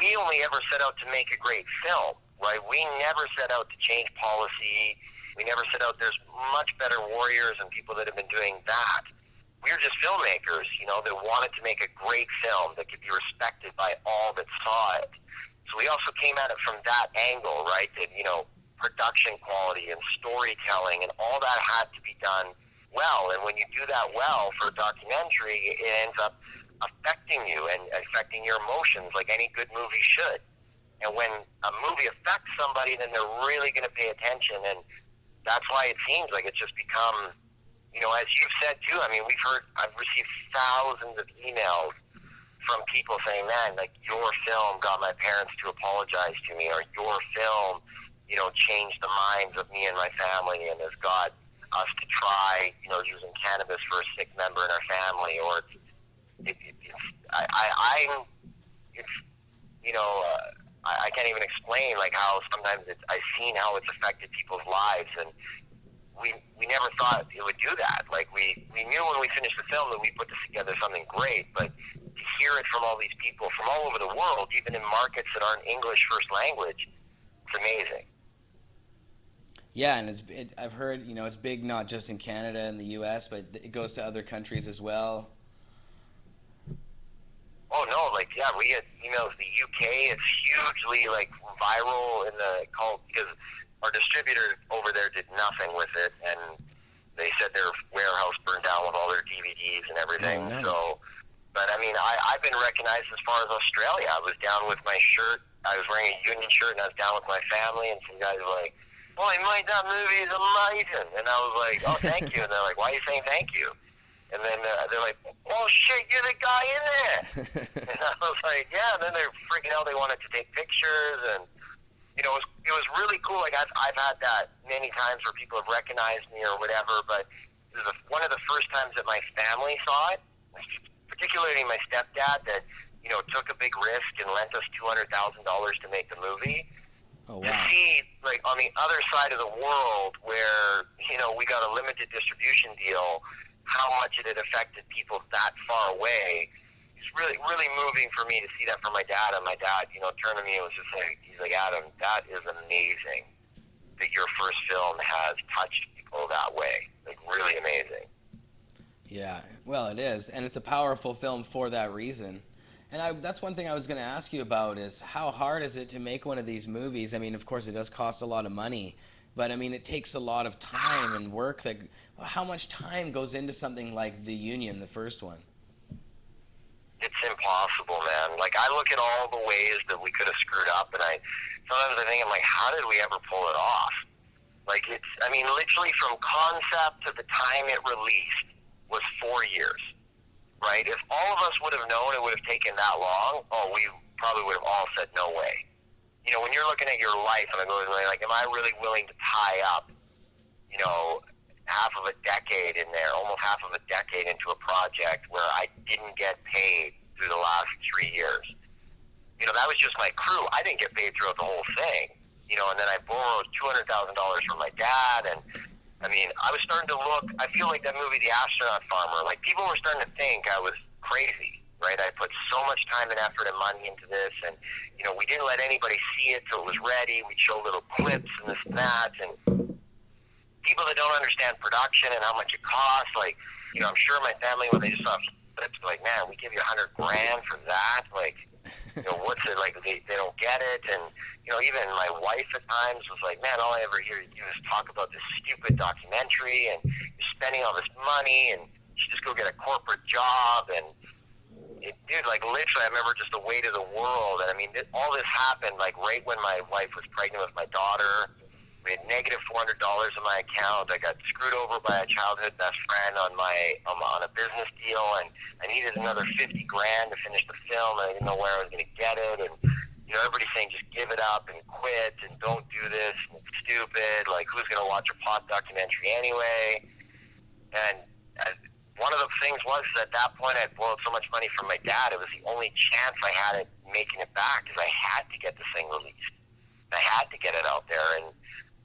we only ever set out to make a great film, right? We never set out to change policy. We never set out, there's much better warriors and people that have been doing that. We're just filmmakers, you know, that wanted to make a great film that could be respected by all that saw it. So we also came at it from that angle, right, that, you know, production quality and storytelling and all that had to be done well. And when you do that well for a documentary, it ends up affecting you and affecting your emotions like any good movie should. And when a movie affects somebody, then they're really going to pay attention. And that's why it seems like it's just become, you know, as you've said too, I mean, I've received thousands of emails from people saying, man, like, your film got my parents to apologize to me, or your film, you know, changed the minds of me and my family and has got us to try, you know, using cannabis for a sick member in our family, or I can't even explain like how sometimes I've seen how it's affected people's lives, and we never thought it would do that. Like we knew when we finished the film that we put together something great, but to hear it from all these people from all over the world, even in markets that aren't English first language, it's amazing. Yeah, and I've heard, you know, it's big not just in Canada and the U.S., but it goes to other countries as well. Oh no, like yeah, we get emails. The UK, it's hugely like viral in the cult because our distributor over there did nothing with it, and they said their warehouse burned down with all their DVDs and everything. Oh, no. So, but I mean, I've been recognized as far as Australia. I was down with my shirt. I was wearing a union shirt, and I was down with my family, and some guys were like, "Boy, Mike, that movie is amazing," and I was like, "Oh, thank you," and they're like, "Why are you saying thank you?" And then they're like, "Oh shit, you're the guy in there." And I was like, "Yeah." And then they're freaking out. They wanted to take pictures, and you know, it was really cool. Like I've had that many times where people have recognized me or whatever. But it was one of the first times that my family saw it, particularly my stepdad, that you know took a big risk and lent us $200,000 to make the movie. Oh, wow. To see, like, on the other side of the world where, you know, we got a limited distribution deal, how much it had affected people that far away. It's really, really moving for me to see that from my dad. And my dad, you know, turned to me and was just like, he's like, "Adam, that is amazing that your first film has touched people that way. Like, really amazing." Yeah, well, it is, and it's a powerful film for that reason. And that's one thing I was going to ask you about is how hard is it to make one of these movies? I mean, of course, it does cost a lot of money, but I mean, it takes a lot of time and work. How much time goes into something like The Union, the first one? It's impossible, man. Like, I look at all the ways that we could have screwed up, and sometimes I think, I'm like, how did we ever pull it off? Like, I mean, literally from concept to the time it released was 4 years. Right? If all of us would have known it would have taken that long, we probably would have all said no way. You know, when you're looking at your life and I'm going like, am I really willing to tie up, you know, half of a decade in there, almost half of a decade into a project where I didn't get paid through the last 3 years? You know, that was just my crew. I didn't get paid throughout the whole thing. You know, and then I borrowed $200,000 from my dad, and I mean, I was starting to look, I feel like that movie, The Astronaut Farmer, like people were starting to think I was crazy, right? I put so much time and effort and money into this, and, you know, we didn't let anybody see it till it was ready. We'd show little clips and this and that, and people that don't understand production and how much it costs, like, you know, I'm sure my family, when they just saw clips, like, man, we give you $100,000 for that, like, you know, what's it, like, they don't get it, and, you know, even my wife at times was like, man, all I ever hear you do is talk about this stupid documentary, and you're spending all this money, and you should just go get a corporate job, and, dude, like, literally, I remember just the weight of the world, and, I mean, all this happened, like, right when my wife was pregnant with my daughter. We had negative $400 in my account. I got screwed over by a childhood best friend on a business deal, and I needed another $50,000 to finish the film, and I didn't know where I was going to get it, and, you know, everybody's saying just give it up and quit and don't do this, and it's stupid, like, who's going to watch a pot documentary anyway? And one of the things was that at that point I borrowed so much money from my dad, it was the only chance I had at making it back, because I had to get this thing released. I had to get it out there, and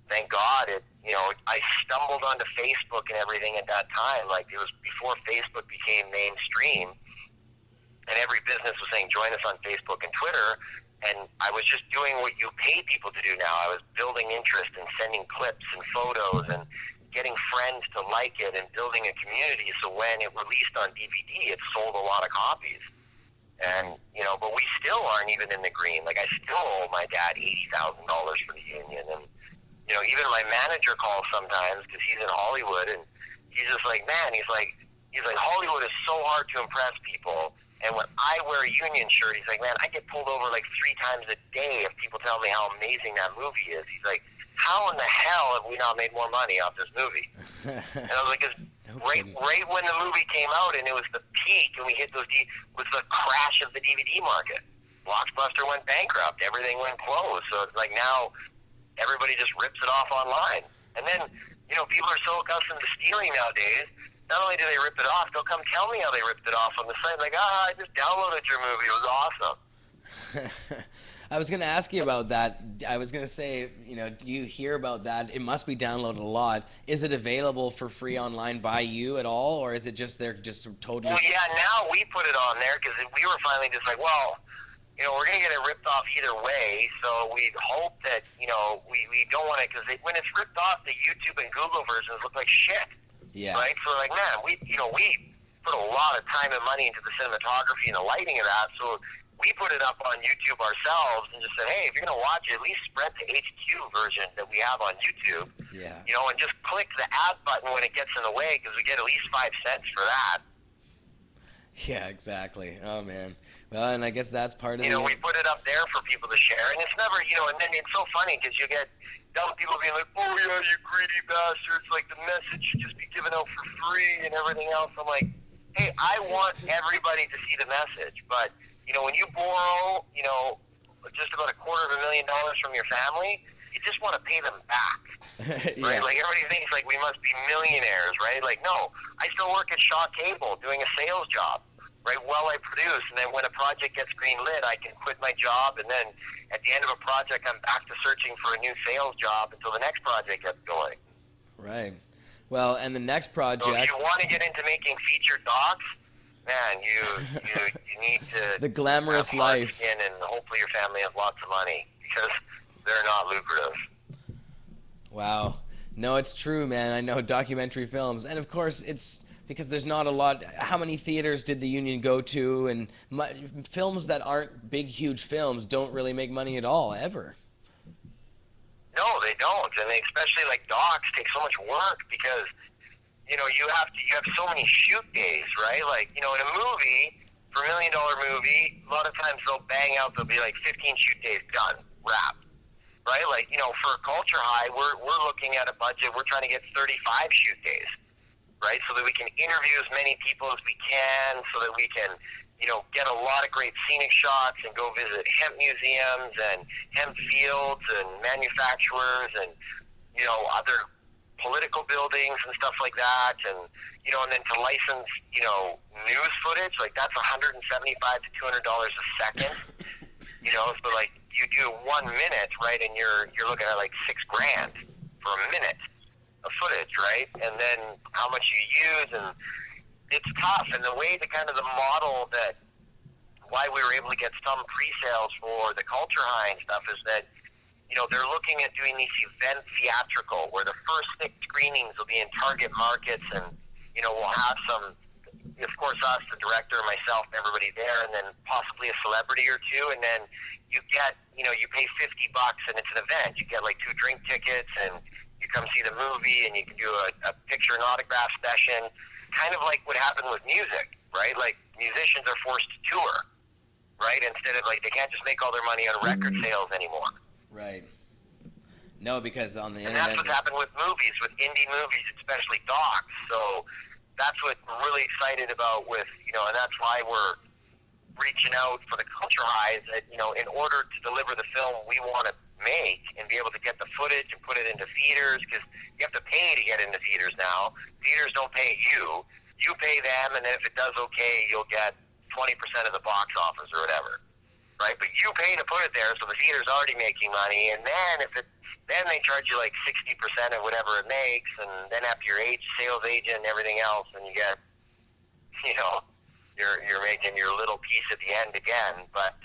thank God I stumbled onto Facebook and everything at that time. Like, it was before Facebook became mainstream, and every business was saying, join us on Facebook and Twitter, and I was just doing what you pay people to do now. I was building interest and sending clips and photos and getting friends to like it and building a community, so when it released on DVD, it sold a lot of copies. And, you know, but we still aren't even in the green. Like, I still owe my dad $80,000 for The Union, and, you know, even my manager calls sometimes because he's in Hollywood, and he's just like, man, he's like, Hollywood is so hard to impress people. And when I wear a Union shirt, he's like, man, I get pulled over like 3 times a day if people tell me how amazing that movie is. He's like, how in the hell have we not made more money off this movie? And I was like, right when the movie came out and it was the peak, and we hit was the crash of the DVD market. Blockbuster went bankrupt. Everything went closed. So it's like now everybody just rips it off online. And then, you know, people are so accustomed to stealing nowadays. Not only do they rip it off, they'll come tell me how they ripped it off on the site. Like, I just downloaded your movie. It was awesome. I was going to ask you about that. I was going to say, you know, do you hear about that? It must be downloaded a lot. Is it available for free online by you at all, or is it just they're just totally... Well, yeah, now we put it on there because we were finally just like, well, you know, we're going to get it ripped off either way, so we hope that, you know, we don't want to, because when it's ripped off, the YouTube and Google versions look like shit. Yeah. Right? So, like, man, we put a lot of time and money into the cinematography and the lighting of that, so we put it up on YouTube ourselves and just said, hey, if you're going to watch it, at least spread the HQ version that we have on YouTube. Yeah. You know, and just click the ad button when it gets in the way, because we get at least 5 cents for that. Yeah, exactly. Oh, man. Well, and I guess that's part of You know, we put it up there for people to share, and it's never, you know, and then it's so funny because you get dumb people being like, oh, yeah, you greedy bastards, like the message should just be given out for free and everything else. I'm like, hey, I want everybody to see the message, but, you know, when you borrow, you know, just about $250,000 from your family, you just want to pay them back, right? Like, everybody thinks, like, we must be millionaires, right? Like, no, I still work at Shaw Cable doing a sales job, right, while I produce, and then when a project gets green-lit, I can quit my job, and then at the end of a project, I'm back to searching for a new sales job until the next project gets going. Right. Well, and the next project... So if you want to get into making featured docs, man, you need to... The glamorous have hard life. skin, and hopefully your family has lots of money, because they're not lucrative. Wow. No, it's true, man. I know documentary films. And of course, it's because there's not a lot. How many theaters did the union go to? And films that aren't big, huge films don't really make money at all, ever. No, they don't. And they, especially like docs, take so much work because, you know, you have so many shoot days, right? Like, you know, in a movie, for $1 million movie, a lot of times they'll be like 15 shoot days done, wrapped. Right? Like, you know, for Culture High, we're looking at a budget, we're trying to get 35 shoot days, right? So that we can interview as many people as we can, so that we can, you know, get a lot of great scenic shots and go visit hemp museums and hemp fields and manufacturers and, you know, other political buildings and stuff like that. And, you know, and then to license, you know, news footage, like that's $175 to $200 a second, you know, so like, you do 1 minute, right, and you're looking at like $6,000 for a minute of footage, right? And then how much you use, and it's tough. And the way the kind of the model that why we were able to get some pre-sales for the Culture High and stuff is that, you know, they're looking at doing these event theatrical where the first 6 screenings will be in target markets, and, you know, we'll have some, of course, us, the director, myself, everybody there, and then possibly a celebrity or two, and then you get, you know, you pay $50 and it's an event. You get like 2 drink tickets and you come see the movie and you can do a picture and autograph session, kind of like what happened with music, right? Like musicians are forced to tour, right? Instead of like, they can't just make all their money on record sales anymore. Right. No, because on the And internet... that's what happened with movies, with indie movies, especially docs. So that's what we're really excited about with, you know, and that's why we're reaching out for the Culture High, is that, you know, in order to deliver the film we want to make and be able to get the footage and put it into theaters, because you have to pay to get into theaters now. Theaters don't pay you. You pay them, and then if it does okay, you'll get 20% of the box office or whatever, right? But you pay to put it there, so the theater's already making money, and then then they charge you like 60% of whatever it makes, and then after your sales agent and everything else, and you get, you know, you're making your little piece at the end again. But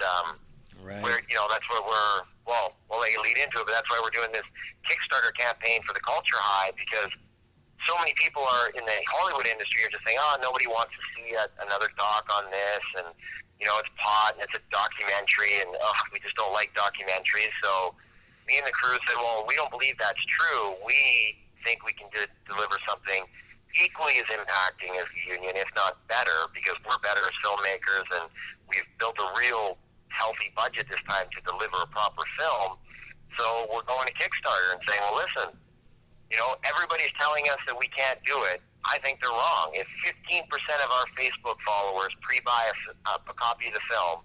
right. we're, you know, that's what we'll let you lead into it, but that's why we're doing this Kickstarter campaign for the Culture High, because so many people are in the Hollywood industry are just saying, oh, nobody wants to see another doc on this, and, you know, it's pot and it's a documentary, and we just don't like documentaries. So me and the crew said, well, we don't believe that's true. We think we can deliver something equally as impacting as the union, if not better, because we're better as filmmakers, and we've built a real healthy budget this time to deliver a proper film. So we're going to Kickstarter and saying, well, listen, you know, everybody's telling us that we can't do it. I think they're wrong. If 15% of our Facebook followers pre-buy a copy of the film,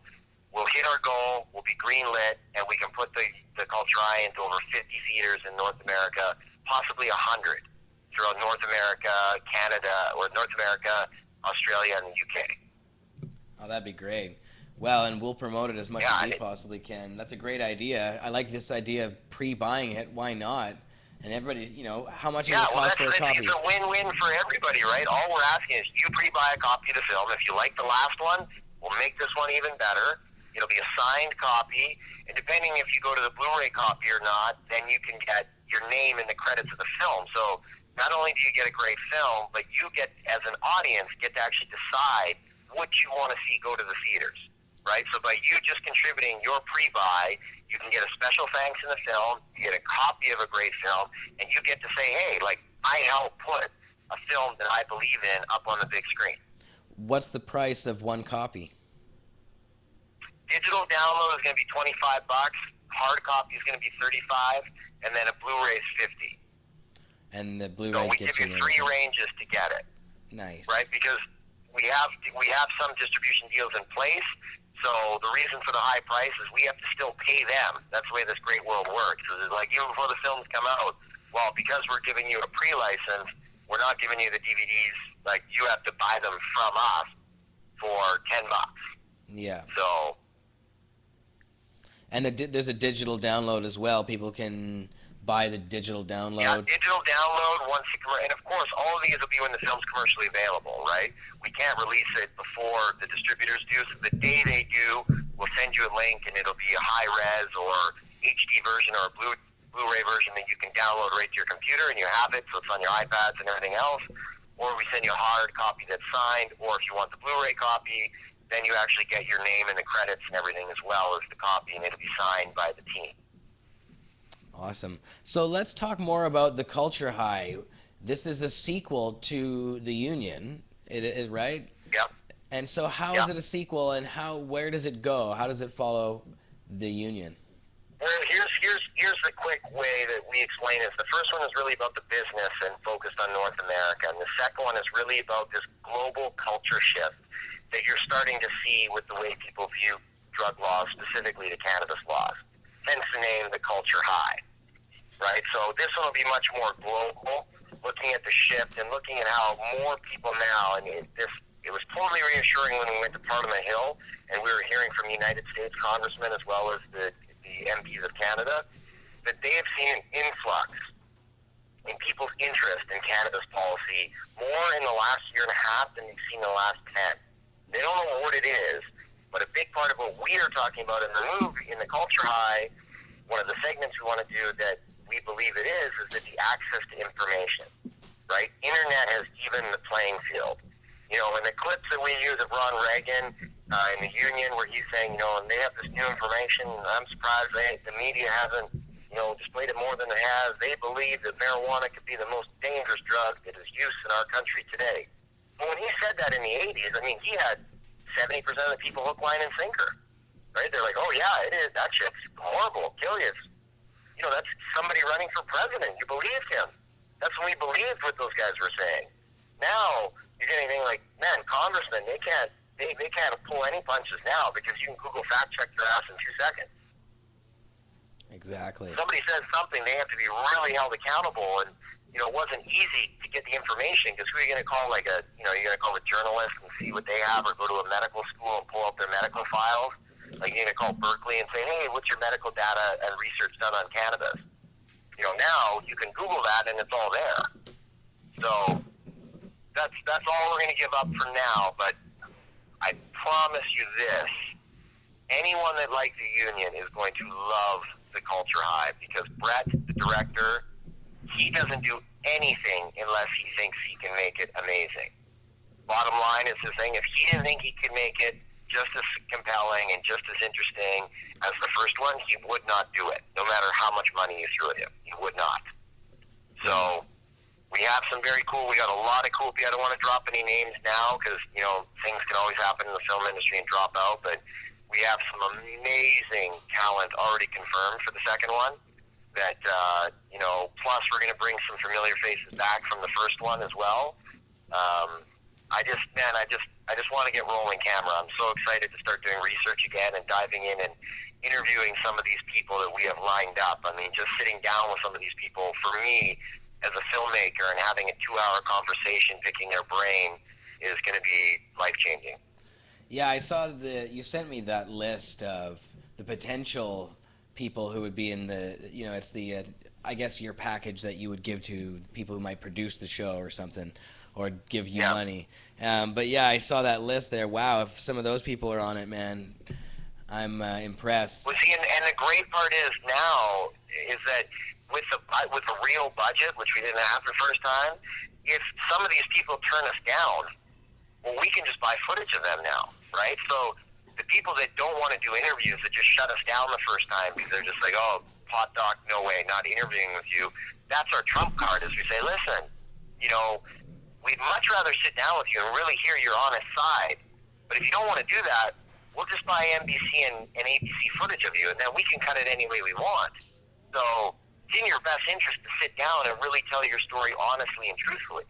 we'll hit our goal, we'll be green-lit, and we can put the Culture High into over 50 theaters in North America, possibly 100. Throughout North America, Canada, or North America, Australia, and the UK. Oh, that'd be great. Well, and we'll promote it as much as we possibly can. That's a great idea. I like this idea of pre-buying it. Why not? And everybody, you know, how much does it cost for a copy? It's a win-win for everybody, right? All we're asking is you pre-buy a copy of the film. If you like the last one, we'll make this one even better. It'll be a signed copy, and depending if you go to the Blu-ray copy or not, then you can get your name in the credits of the film. So not only do you get a great film, but you get, as an audience, get to actually decide what you want to see go to the theaters, right? So by you just contributing your pre-buy, you can get a special thanks in the film, you get a copy of a great film, and you get to say, hey, like, I helped put a film that I believe in up on the big screen. What's the price of one copy? Digital download is going to be $25. Hard copy is going to be $35, and then a Blu-ray is $50. And the Blu-ray so we gets give you three ranges to get it. Nice. Right, because we have some distribution deals in place. So the reason for the high price is we have to still pay them. That's the way this great world works. It's like even before the films come out, well, because we're giving you a pre-license, we're not giving you the DVDs. Like, you have to buy them from us for $10. Yeah. So. And there's a digital download as well. People can buy the digital download. Yeah, digital download once you and of course all of these will be when the film's commercially available, right? We can't release it before the distributors do, so the day they do, we'll send you a link and it'll be a high-res or HD version or a Blu-ray version that you can download right to your computer and you have it, so it's on your iPads and everything else. Or we send you a hard copy that's signed, or if you want the Blu-ray copy, then you actually get your name in the credits and everything as well as the copy, and it'll be signed by the team. Awesome. So let's talk more about the Culture High. This is a sequel to The Union, right? Yep. And so how is it a sequel, and where does it go? How does it follow The Union? Well, here's the quick way that we explain it. The first one is really about the business and focused on North America, and the second one is really about this global culture shift that you're starting to see with the way people view drug laws, specifically the cannabis laws. Hence the name, the Culture High, right? So this one will be much more global, looking at the shift and looking at how more people now, and it was totally reassuring when we went to Parliament Hill and we were hearing from United States congressmen as well as the MPs of Canada, that they have seen an influx in people's interest in cannabis policy more in the last year and a half than they've seen in the last 10. They don't know what it is, but a big part of what we are talking about in the movie, in the Culture High, one of the segments we want to do that we believe it is that the access to information, right? Internet has evened the playing field. You know, in the clips that we use of Ron Reagan in the Union, where he's saying, you know, and they have this new information, I'm surprised the media hasn't, you know, displayed it more than it has. They believe that marijuana could be the most dangerous drug that is used in our country today. But when he said that in the 80s, I mean, he had 70% of the people hook, line, and sinker, right? They're like, oh, yeah, it is. That shit's horrible. Kill you. You know, that's somebody running for president. You believed him. That's when we believed what those guys were saying. Now, you're getting anything like, man, congressmen, they can't pull any punches now because you can Google fact check their ass in 2 seconds. Exactly. Somebody says something, they have to be really held accountable, and you know, it wasn't easy to get the information because who are you going to call? Like you're going to call a journalist and see what they have, or go to a medical school and pull up their medical files. Like you're going to call Berkeley and say, hey, what's your medical data and research done on cannabis? You know, now you can Google that and it's all there. So that's all we're going to give up for now. But I promise you this: anyone that likes the Union is going to love the Culture High, because Brett, the director, he doesn't do anything unless he thinks he can make it amazing. Bottom line is the thing, if he didn't think he could make it just as compelling and just as interesting as the first one, he would not do it, no matter how much money you threw at him. He would not. So we have some very cool, we got a lot of cool people. I don't want to drop any names now because, you know, things can always happen in the film industry and drop out, but we have some amazing talent already confirmed for the second one. That, you know, plus we're going to bring some familiar faces back from the first one as well. I just want to get rolling camera. I'm so excited to start doing research again and diving in and interviewing some of these people that we have lined up. I mean, just sitting down with some of these people, for me, as a filmmaker, and having a 2-hour conversation, picking their brain, is going to be life-changing. Yeah, I saw you sent me that list of the potential people who would be in the, it's the, I guess your package that you would give to people who might produce the show or something, or give you money. But yeah, I saw that list there. Wow, if some of those people are on it, man, I'm impressed. Well, see, and the great part is now is that with the real budget, which we didn't have the first time, if some of these people turn us down, well, we can just buy footage of them now, right? So the people that don't want to do interviews, that just shut us down the first time because they're just like, oh, pot doc, no way, not interviewing with you. That's our trump card, is we say, listen, we'd much rather sit down with you and really hear your honest side. But if you don't want to do that, we'll just buy NBC and ABC footage of you, and then we can cut it any way we want. So it's in your best interest to sit down and really tell your story honestly and truthfully.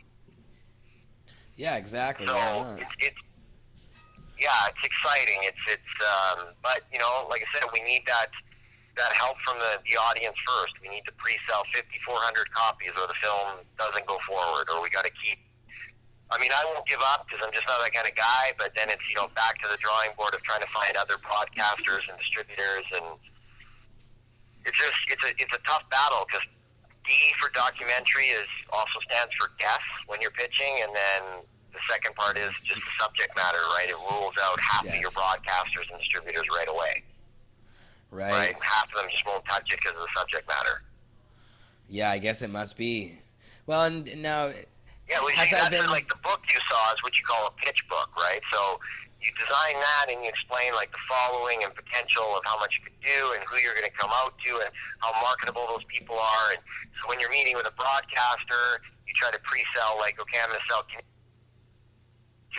Yeah, exactly. So it's exciting. But like I said, we need that help from the audience first. We need to pre-sell 5,400 copies, or the film doesn't go forward, or we got to keep. I mean, I won't give up because I'm just not that kind of guy. But then it's back to the drawing board of trying to find other broadcasters and distributors, and it's a tough battle because D for documentary also stands for guess when you're pitching, and then the second part is just the subject matter, right? It rules out half of your broadcasters and distributors right away. Right? Half of them just won't touch it because of the subject matter. Yeah, I guess it must be. Well, and now... Yeah, well, see, like the book you saw is what you call a pitch book, right? So you design that and you explain like the following and potential of how much you could do and who you're going to come out to and how marketable those people are. And so when you're meeting with a broadcaster, you try to pre-sell like, okay, I'm going to sell to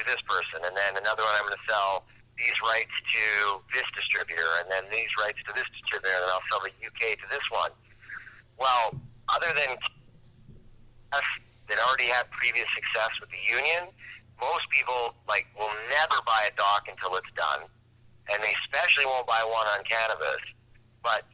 this person, and then another one I'm going to sell these rights to this distributor, and then these rights to this distributor, and I'll sell the UK to this one. Well, other than us that already had previous success with the union, most people will never buy a doc until it's done, and they especially won't buy one on cannabis. But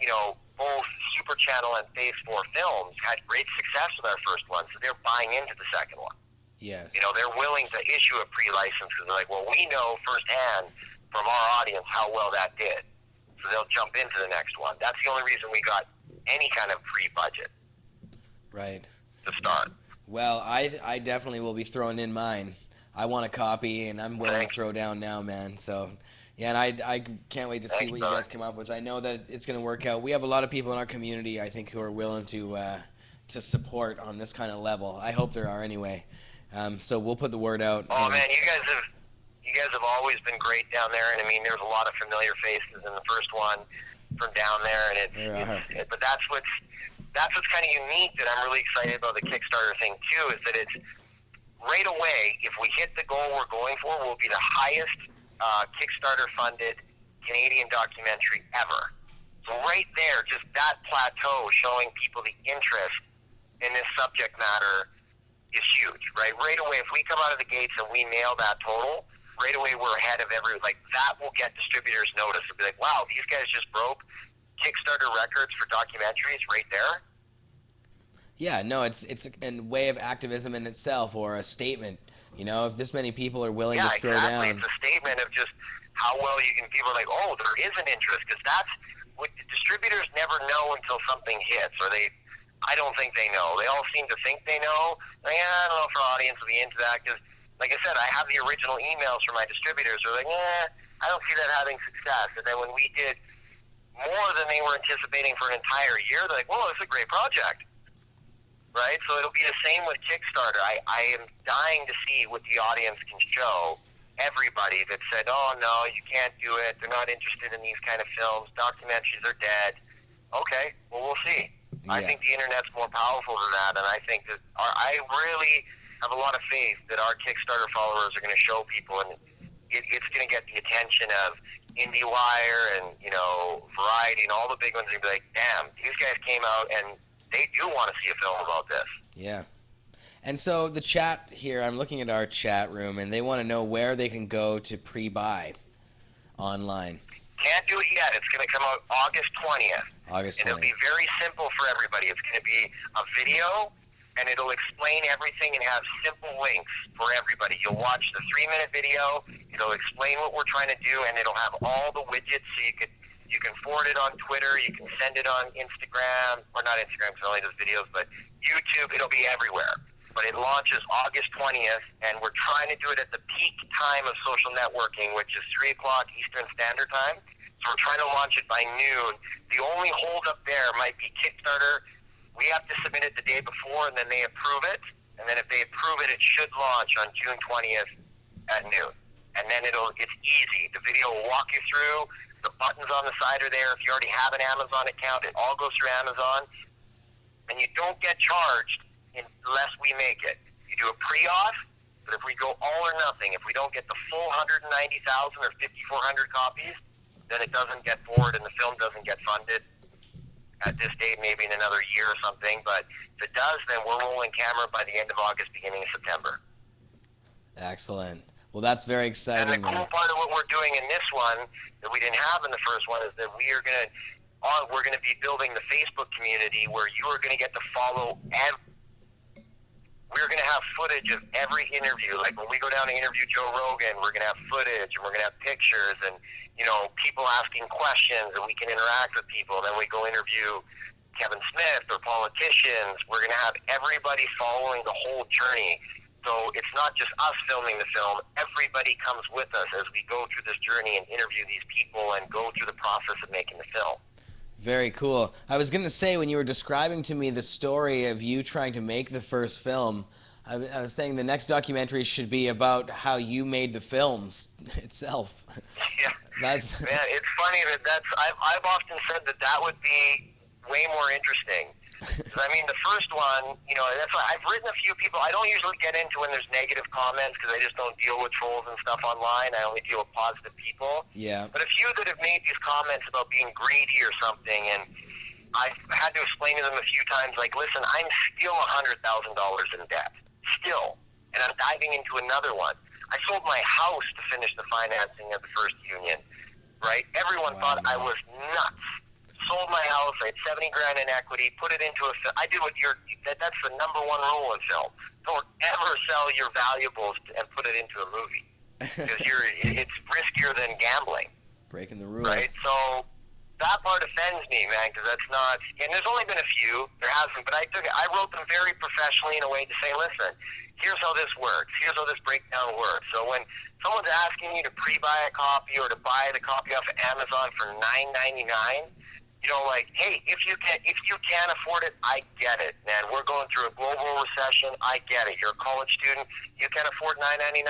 both Super Channel and Phase 4 Films had great success with our first one, so they're buying into the second one. Yes. They're willing to issue a pre-license because they're like, well, we know firsthand from our audience how well that did. So they'll jump into the next one. That's the only reason we got any kind of pre-budget. Right. To start. Well, I definitely will be throwing in mine. I want a copy, and I'm willing to throw down now, man. So, yeah, and I can't wait to see what you guys come up with. I know that it's going to work out. We have a lot of people in our community, I think, who are willing to support on this kind of level. I hope there are anyway. So we'll put the word out. Oh man, you guys have always been great down there, and I mean, there's a lot of familiar faces in the first one from down there, and but that's what's kind of unique that I'm really excited about the Kickstarter thing too, is that it's right away, if we hit the goal we're going for, we'll be the highest Kickstarter funded Canadian documentary ever. So right there, just that plateau showing people the interest in this subject matter is huge, right? Right away, if we come out of the gates and we nail that total, right away we're ahead of that will get distributors notice. It'll be like, wow, these guys just broke Kickstarter records for documentaries right there. Yeah, no, it's a way of activism in itself, or a statement. If this many people are willing to throw down. It's a statement of just how well you can. People are like, oh, there is an interest, because that's what distributors never know until something hits, or I don't think they know. They all seem to think they know. I don't know if our audience will be into that because, like I said, I have the original emails from my distributors. They're like, I don't see that having success. And then when we did more than they were anticipating for an entire year, they're like, whoa, this is a great project. Right? So it'll be the same with Kickstarter. I am dying to see what the audience can show everybody that said, oh, no, you can't do it. They're not interested in these kind of films. Documentaries are dead. Okay, well, we'll see. I think the internet's more powerful than that, and I think that I really have a lot of faith that our Kickstarter followers are going to show people, and it's going to get the attention of IndieWire and Variety and all the big ones. And be like, damn, these guys came out and they do want to see a film about this. Yeah. And so the chat here, I'm looking at our chat room, and they want to know where they can go to pre-buy online. Can't do it yet. It's going to come out August 20th. August 20th. And it'll be very simple for everybody. It's going to be a video and it'll explain everything and have simple links for everybody. You'll watch the 3-minute video, it'll explain what we're trying to do, and it'll have all the widgets, so you can forward it on Twitter, you can send it on Instagram, or not Instagram because it only does videos, but YouTube, it'll be everywhere. But it launches August 20th, and we're trying to do it at the peak time of social networking, which is 3 o'clock Eastern Standard Time. So we're trying to launch it by noon. The only holdup there might be Kickstarter. We have to submit it the day before, and then they approve it. And then if they approve it, it should launch on June 20th at noon. And then it's easy. The video will walk you through. The buttons on the side are there. If you already have an Amazon account, it all goes through Amazon. And you don't get charged unless we make it. You do a pre-auth, but if we go all or nothing, if we don't get the full 190,000 or 5,400 copies, then it doesn't get forward and the film doesn't get funded at this date, maybe in another year or something. But if it does, then we're rolling camera by the end of August, beginning of September. Excellent. Well, that's very exciting. And the cool part of what we're doing in this one that we didn't have in the first one is that we're going to be building the Facebook community where you are going to get to follow we're going to have footage of every interview. Like when we go down to interview Joe Rogan, we're going to have footage and we're going to have pictures and, people asking questions, and we can interact with people. And then we go interview Kevin Smith or politicians. We're going to have everybody following the whole journey. So it's not just us filming the film. Everybody comes with us as we go through this journey and interview these people and go through the process of making the film. Very cool. I was going to say, when you were describing to me the story of you trying to make the first film, I was saying the next documentary should be about how you made the films itself. Yeah. Man, it's funny I've often said that would be way more interesting. I mean, the first one, that's why I've written a few people. I don't usually get into when there's negative comments because I just don't deal with trolls and stuff online. I only deal with positive people. Yeah. But a few that have made these comments about being greedy or something, and I've had to explain to them a few times, like, listen, I'm still $100,000 in debt. Still. And I'm diving into another one. I sold my house to finish the financing of the first union, right? Everyone thought I was nuts. Sold my house, I had 70 grand in equity, put it into a film. I did that's the number one rule in film. Don't ever sell your valuables and put it into a movie. Because it's riskier than gambling. Breaking the rules. Right? So that part offends me, man, because that's not, and there's only been a few, there hasn't, but I wrote them very professionally in a way to say, listen, here's how this works, here's how this breakdown works. So when someone's asking you to pre-buy a copy or to buy the copy off of Amazon for $9.99, like, hey, if you can't afford it, I get it, man. We're going through a global recession. I get it. You're a college student. You can't afford $9.99.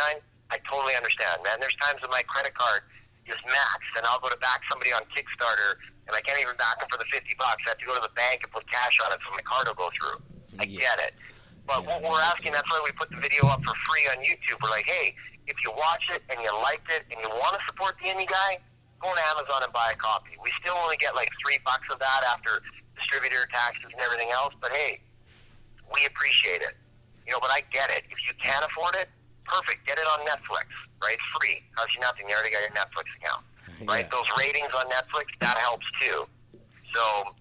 I totally understand, man. There's times when my credit card is maxed, and I'll go to back somebody on Kickstarter, and I can't even back them for the $50. I have to go to the bank and put cash on it so my card will go through. I get it. But what we're asking, that's why we put the video up for free on YouTube. We're like, hey, if you watch it and you liked it and you want to support the indie guy, go on Amazon and buy a copy. We still only get like $3 of that after distributor taxes and everything else, but hey, we appreciate it. But I get it. If you can't afford it, perfect. Get it on Netflix, right? Free. Costs you nothing. You already got your Netflix account, right? Those ratings on Netflix, that helps too. So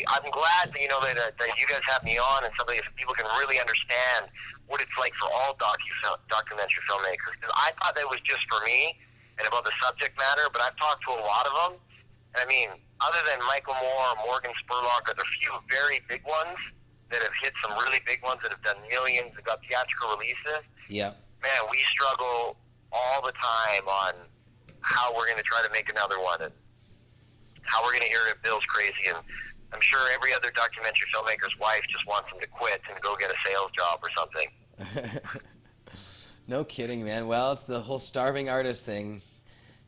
I'm glad that, that you guys have me on and so people can really understand what it's like for all documentary filmmakers. Because I thought that was just for me and about the subject matter, but I've talked to a lot of them. I mean, other than Michael Moore or Morgan Spurlock are the few very big ones that have hit some really big ones that have done millions and got theatrical releases. Yeah. Man, we struggle all the time on how we're going to try to make another one and how we're going to hear that Bill's crazy. And I'm sure every other documentary filmmaker's wife just wants him to quit and go get a sales job or something. No kidding, man. Well, it's the whole starving artist thing.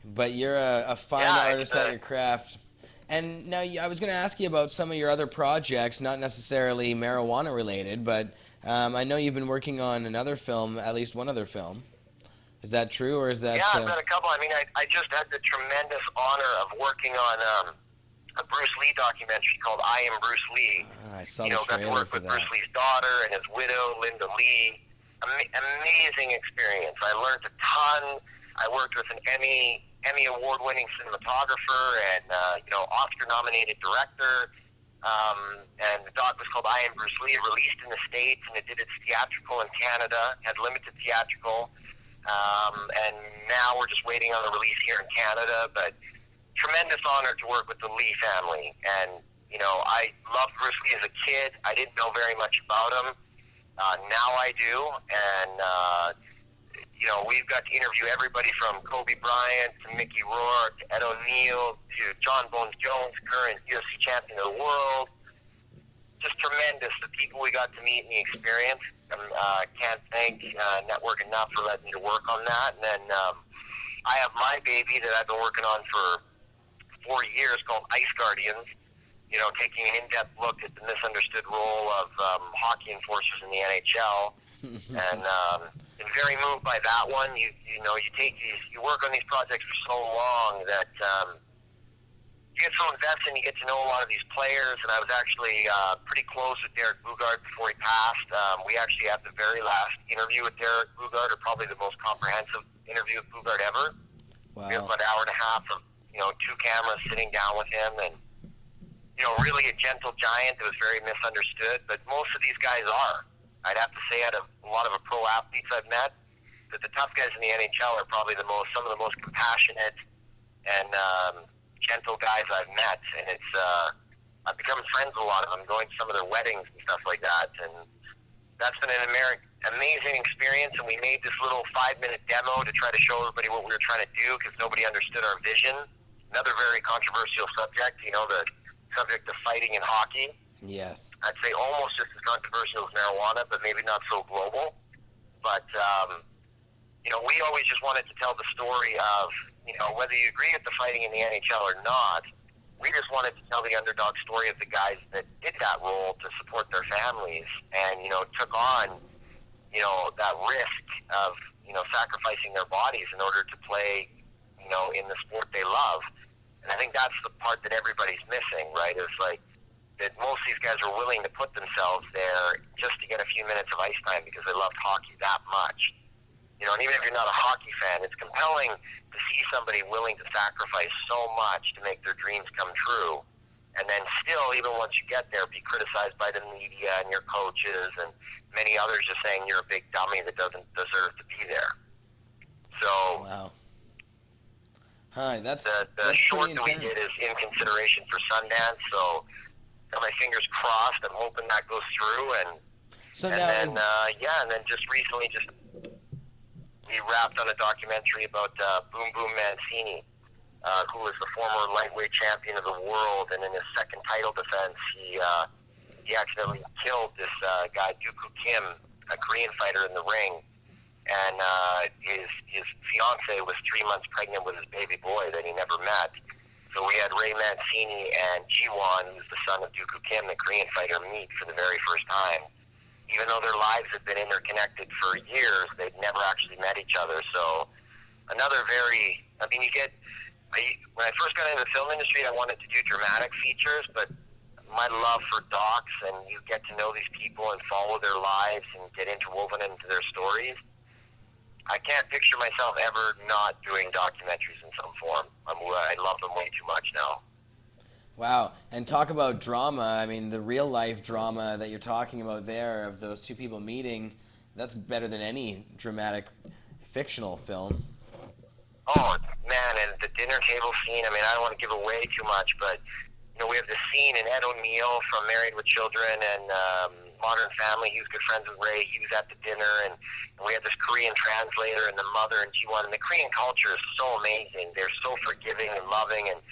But you're a fine artist at your craft. And now I was going to ask you about some of your other projects, not necessarily marijuana related, but I know you've been working on another film, at least one other film. Is that true, or is that... Yeah, I've done a couple. I mean, I just had the tremendous honor of working on a Bruce Lee documentary called I Am Bruce Lee. I saw the trailer got to work for with that. Bruce Lee's daughter and his widow, Linda Lee. Amazing experience. I learned a ton. I worked with an Emmy award-winning cinematographer and Oscar-nominated director. and the doc was called I Am Bruce Lee. It released in the States, and it did its theatrical in Canada, had limited theatrical, and now we're just waiting on the release here in Canada, but tremendous honor to work with the Lee family. And, you know, I loved Bruce Lee as a kid. I didn't know very much about him. Now I do, and, you know, we've got to interview everybody from Kobe Bryant to Mickey Rourke to Ed O'Neill to John Bones Jones, current UFC champion of the world. Just tremendous, the people we got to meet and the experience. Can't thank Network enough for letting me to work on that. And then I have my baby that I've been working on for 4 years called Ice Guardians, you know, taking an in-depth look at the misunderstood role of hockey enforcers in the NHL. And been very moved by that one. You know, you work on these projects for so long that you get so invested and you get to know a lot of these players. And I was actually pretty close with Derek Bugard before he passed. We actually had the very last interview with Derek Bugard, or probably the most comprehensive interview with Bugard ever. Wow. We had about an hour and a half of, you know, 2 cameras sitting down with him, and, you know, really a gentle giant that was very misunderstood, but most of these guys are. I'd have to say, out of a lot of the pro athletes I've met, that the tough guys in the NHL are probably some of the most compassionate and gentle guys I've met, and it's I've become friends with a lot of them, going to some of their weddings and stuff like that, and that's been an amazing experience. And we made this little 5-minute demo to try to show everybody what we were trying to do, because nobody understood our vision. Another very controversial subject, you know, the subject of fighting in hockey. Yes. I'd say almost just as controversial as marijuana, but maybe not so global. But, you know, we always just wanted to tell the story of, you know, whether you agree with the fighting in the NHL or not, we just wanted to tell the underdog story of the guys that did that role to support their families and, you know, took on, you know, that risk of, you know, sacrificing their bodies in order to play, you know, in the sport they love. And I think that's the part that everybody's missing, right, is like that most of these guys are willing to put themselves there just to get a few minutes of ice time because they loved hockey that much. You know, and even if you're not a hockey fan, it's compelling to see somebody willing to sacrifice so much to make their dreams come true. And then still, even once you get there, be criticized by the media and your coaches and many others just saying you're a big dummy that doesn't deserve to be there. So, wow. Hi, that's the short that we did is in consideration for Sundance, so got my fingers crossed. I'm hoping that goes through. And then just recently, we wrapped on a documentary about Boom Boom Mancini, who was the former lightweight champion of the world, and in his second title defense, he accidentally killed this guy Dooku Kim, a Korean fighter in the ring, and his fiance was 3 months pregnant with his baby boy that he never met. So we had Ray Mancini and Ji-won, who's the son of Dooku Kim, the Korean fighter, meet for the very first time. Even though their lives had been interconnected for years, they'd never actually met each other. So another very, I mean, when I first got into the film industry, I wanted to do dramatic features, but my love for docs, and you get to know these people and follow their lives and get interwoven into their stories, I can't picture myself ever not doing documentaries in some form. I love them way too much now. Wow. And talk about drama. I mean, the real life drama that you're talking about there of those two people meeting, that's better than any dramatic fictional film. Oh, man, and the dinner table scene, I mean, I don't want to give away too much, but, you know, we have this scene in Ed O'Neill from Married with Children and Modern Family. He was good friends with Ray. He was at the dinner, and we had this Korean translator and the mother and Ji-won. And the Korean culture is so amazing. They're so forgiving and loving, and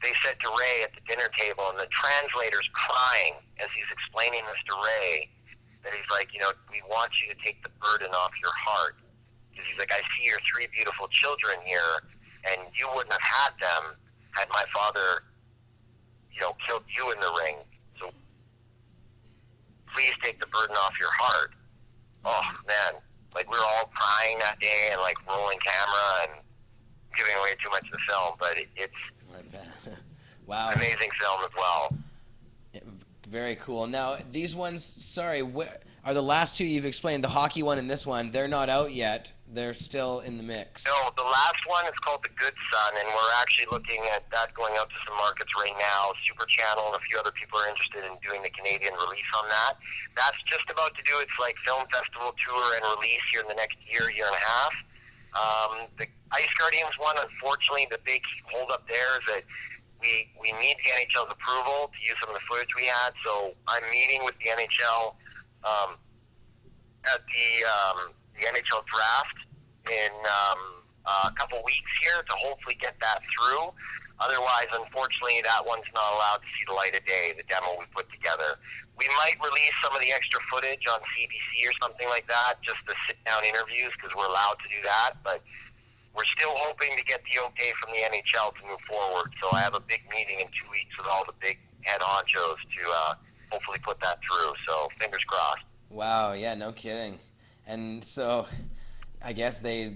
they said to Ray at the dinner table, and the translator's crying as he's explaining this to Ray, that he's like, you know, we want you to take the burden off your heart. Because he's like, I see your 3 beautiful children here, and you wouldn't have had them had my father, you know, killed you in the ring. So please take the burden off your heart. Oh, man. Like, we were all crying that day and, like, rolling camera and giving away too much of the film, but it's wow. Amazing film as well. Very cool. Now, these ones, sorry, are the last two you've explained, the hockey one and this one, they're not out yet. They're still in the mix. No, the last one is called The Good Son, and we're actually looking at that going out to some markets right now. Super Channel and a few other people are interested in doing the Canadian release on that. That's just about to do its like film festival tour and release here in the next year and a half. The Ice Guardians one, unfortunately, the big hold up there is that we need the NHL's approval to use some of the footage we had. So I'm meeting with the NHL at the NHL draft in a couple weeks here to hopefully get that through. Otherwise, unfortunately, that one's not allowed to see the light of day, the demo we put together. We might release some of the extra footage on CBC or something like that, just the sit-down interviews, because we're allowed to do that. But we're still hoping to get the okay from the NHL to move forward. So I have a big meeting in 2 weeks with all the big head honchos to hopefully put that through. So fingers crossed. Wow, yeah, no kidding. And so I guess they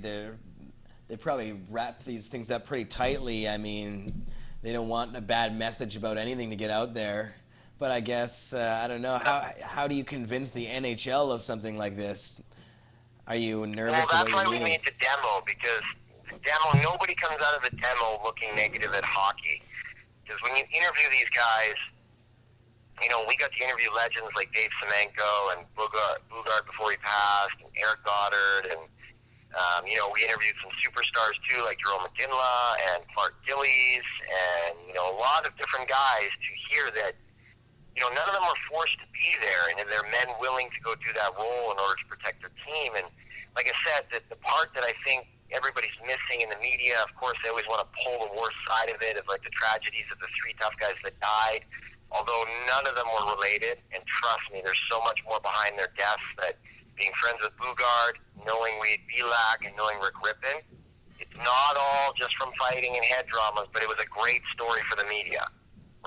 probably wrap these things up pretty tightly. I mean, they don't want a bad message about anything to get out there. But I guess, I don't know, how do you convince the NHL of something like this? Are you nervous? Well, that's why we made the demo, because the demo, nobody comes out of the demo looking negative at hockey. Because when you interview these guys, you know, we got to interview legends like Dave Semenko and Bugard before he passed, and Eric Goddard, and you know, we interviewed some superstars too, like Jerome McGinley and Clark Gillies, and you know, a lot of different guys to hear that, you know, none of them were forced to be there, and they're men willing to go do that role in order to protect their team. And like I said, the part that I think everybody's missing in the media, of course, they always want to pull the worst side of it, of like the tragedies of the three tough guys that died. Although none of them were related, and trust me, there's so much more behind their deaths that being friends with Bugard, knowing Reed Belak, and knowing Rick Rippon, it's not all just from fighting and head dramas, but it was a great story for the media,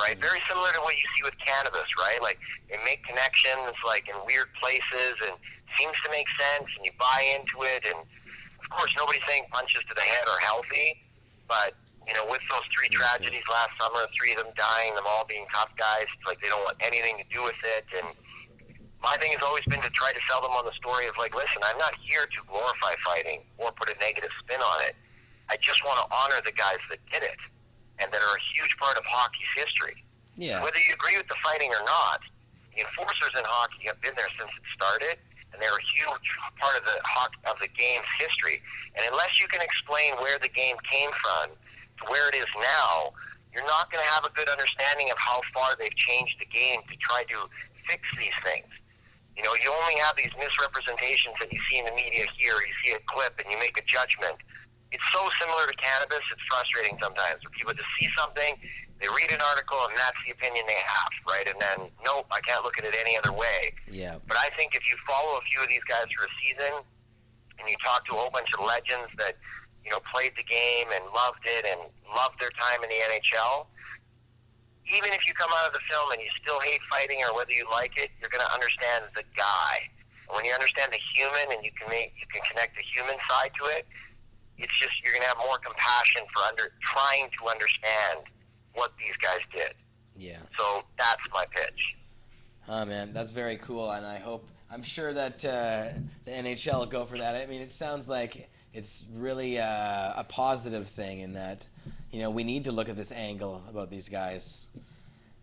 right? Very similar to what you see with cannabis, right? Like, they make connections, like, in weird places, and seems to make sense, and you buy into it, and, of course, nobody's saying punches to the head are healthy, but you know, with those three tragedies last summer, three of them dying, them all being tough guys, it's like they don't want anything to do with it. And my thing has always been to try to sell them on the story of like, listen, I'm not here to glorify fighting or put a negative spin on it. I just want to honor the guys that did it and that are a huge part of hockey's history. Yeah. Whether you agree with the fighting or not, the enforcers in hockey have been there since it started, and they're a huge part of the game's history. And unless you can explain where the game came from, where it is now, you're not going to have a good understanding of how far they've changed the game to try to fix these things. You know, you only have these misrepresentations that you see in the media here. You see a clip and you make a judgment. It's so similar to cannabis, it's frustrating sometimes. Where people just see something, they read an article, and that's the opinion they have, right? And then, nope, I can't look at it any other way. Yeah. But I think if you follow a few of these guys for a season, and you talk to a whole bunch of legends that, you know, played the game and loved it and loved their time in the NHL, even if you come out of the film and you still hate fighting or whether you like it, you're going to understand the guy. And when you understand the human and you can connect the human side to it, it's just you're going to have more compassion for trying to understand what these guys did. Yeah. So that's my pitch. Oh man, that's very cool, and I'm sure that the NHL will go for that. I mean, it sounds like it's really a positive thing in that, you know, we need to look at this angle about these guys.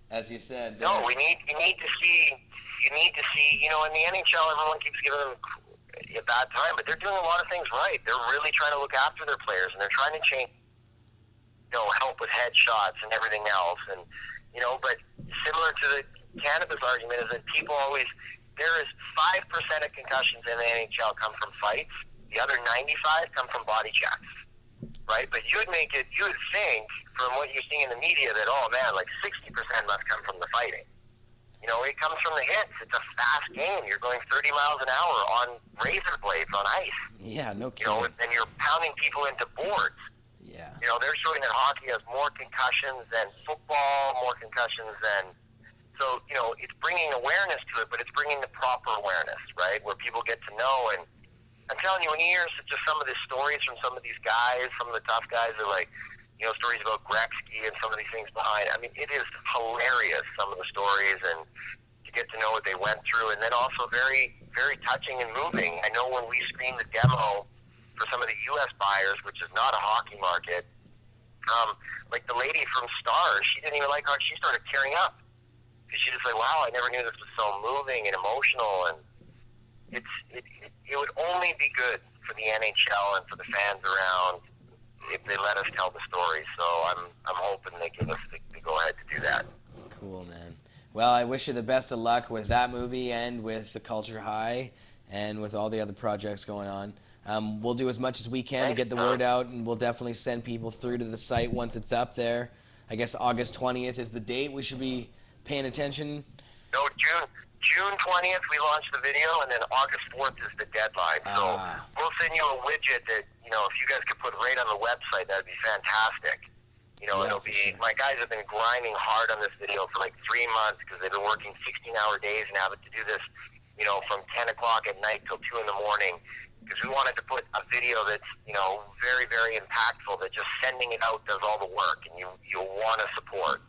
As you said. No, you need to see, you know, in the NHL, everyone keeps giving them a bad time, but they're doing a lot of things right. They're really trying to look after their players, and they're trying to change, you know, help with headshots and everything else. And, you know, but similar to the cannabis argument is that people always, there is 5% of concussions in the NHL come from fights. The other 95 come from body checks, right? But you would think from what you're seeing in the media that, oh man, like 60% must come from the fighting. You know, it comes from the hits. It's a fast game. You're going 30 miles an hour on razor blades on ice. Yeah, no kidding. You know, and you're pounding people into boards. Yeah. You know, they're showing that hockey has more concussions than football, more concussions than... So, you know, it's bringing awareness to it, but it's bringing the proper awareness, right, where people get to know. And I'm telling you, when you hear just some of these stories from some of these guys, some of the tough guys are like, you know, stories about Gretzky and some of these things behind. I mean, it is hilarious, some of the stories. And to get to know what they went through, and then also very, very touching and moving. I know when we screened the demo for some of the U.S. buyers, which is not a hockey market, like the lady from Stars, she didn't even like how she started tearing up. She's just like, wow, I never knew this was so moving and emotional, and it would only be good for the NHL and for the fans around if they let us tell the story. So I'm hoping they give us the go ahead to do that. Cool, man. Well, I wish you the best of luck with that movie and with the Culture High and with all the other projects going on. We'll do as much as we can to get the word out, and we'll definitely send people through to the site once it's up there. I guess August 20th is the date we should be paying attention. No, June 20th we launched the video, and then August 4th is the deadline. So we'll send you a widget that, you know, if you guys could put right on the website, that'd be fantastic. You know, it'll be, my guys have been grinding hard on this video for like 3 months because they've been working 16-hour days and having to do this, you know, from 10 o'clock at night till 2 in the morning. Because we wanted to put a video that's, you know, very, very impactful, that just sending it out does all the work, and you'll want to support.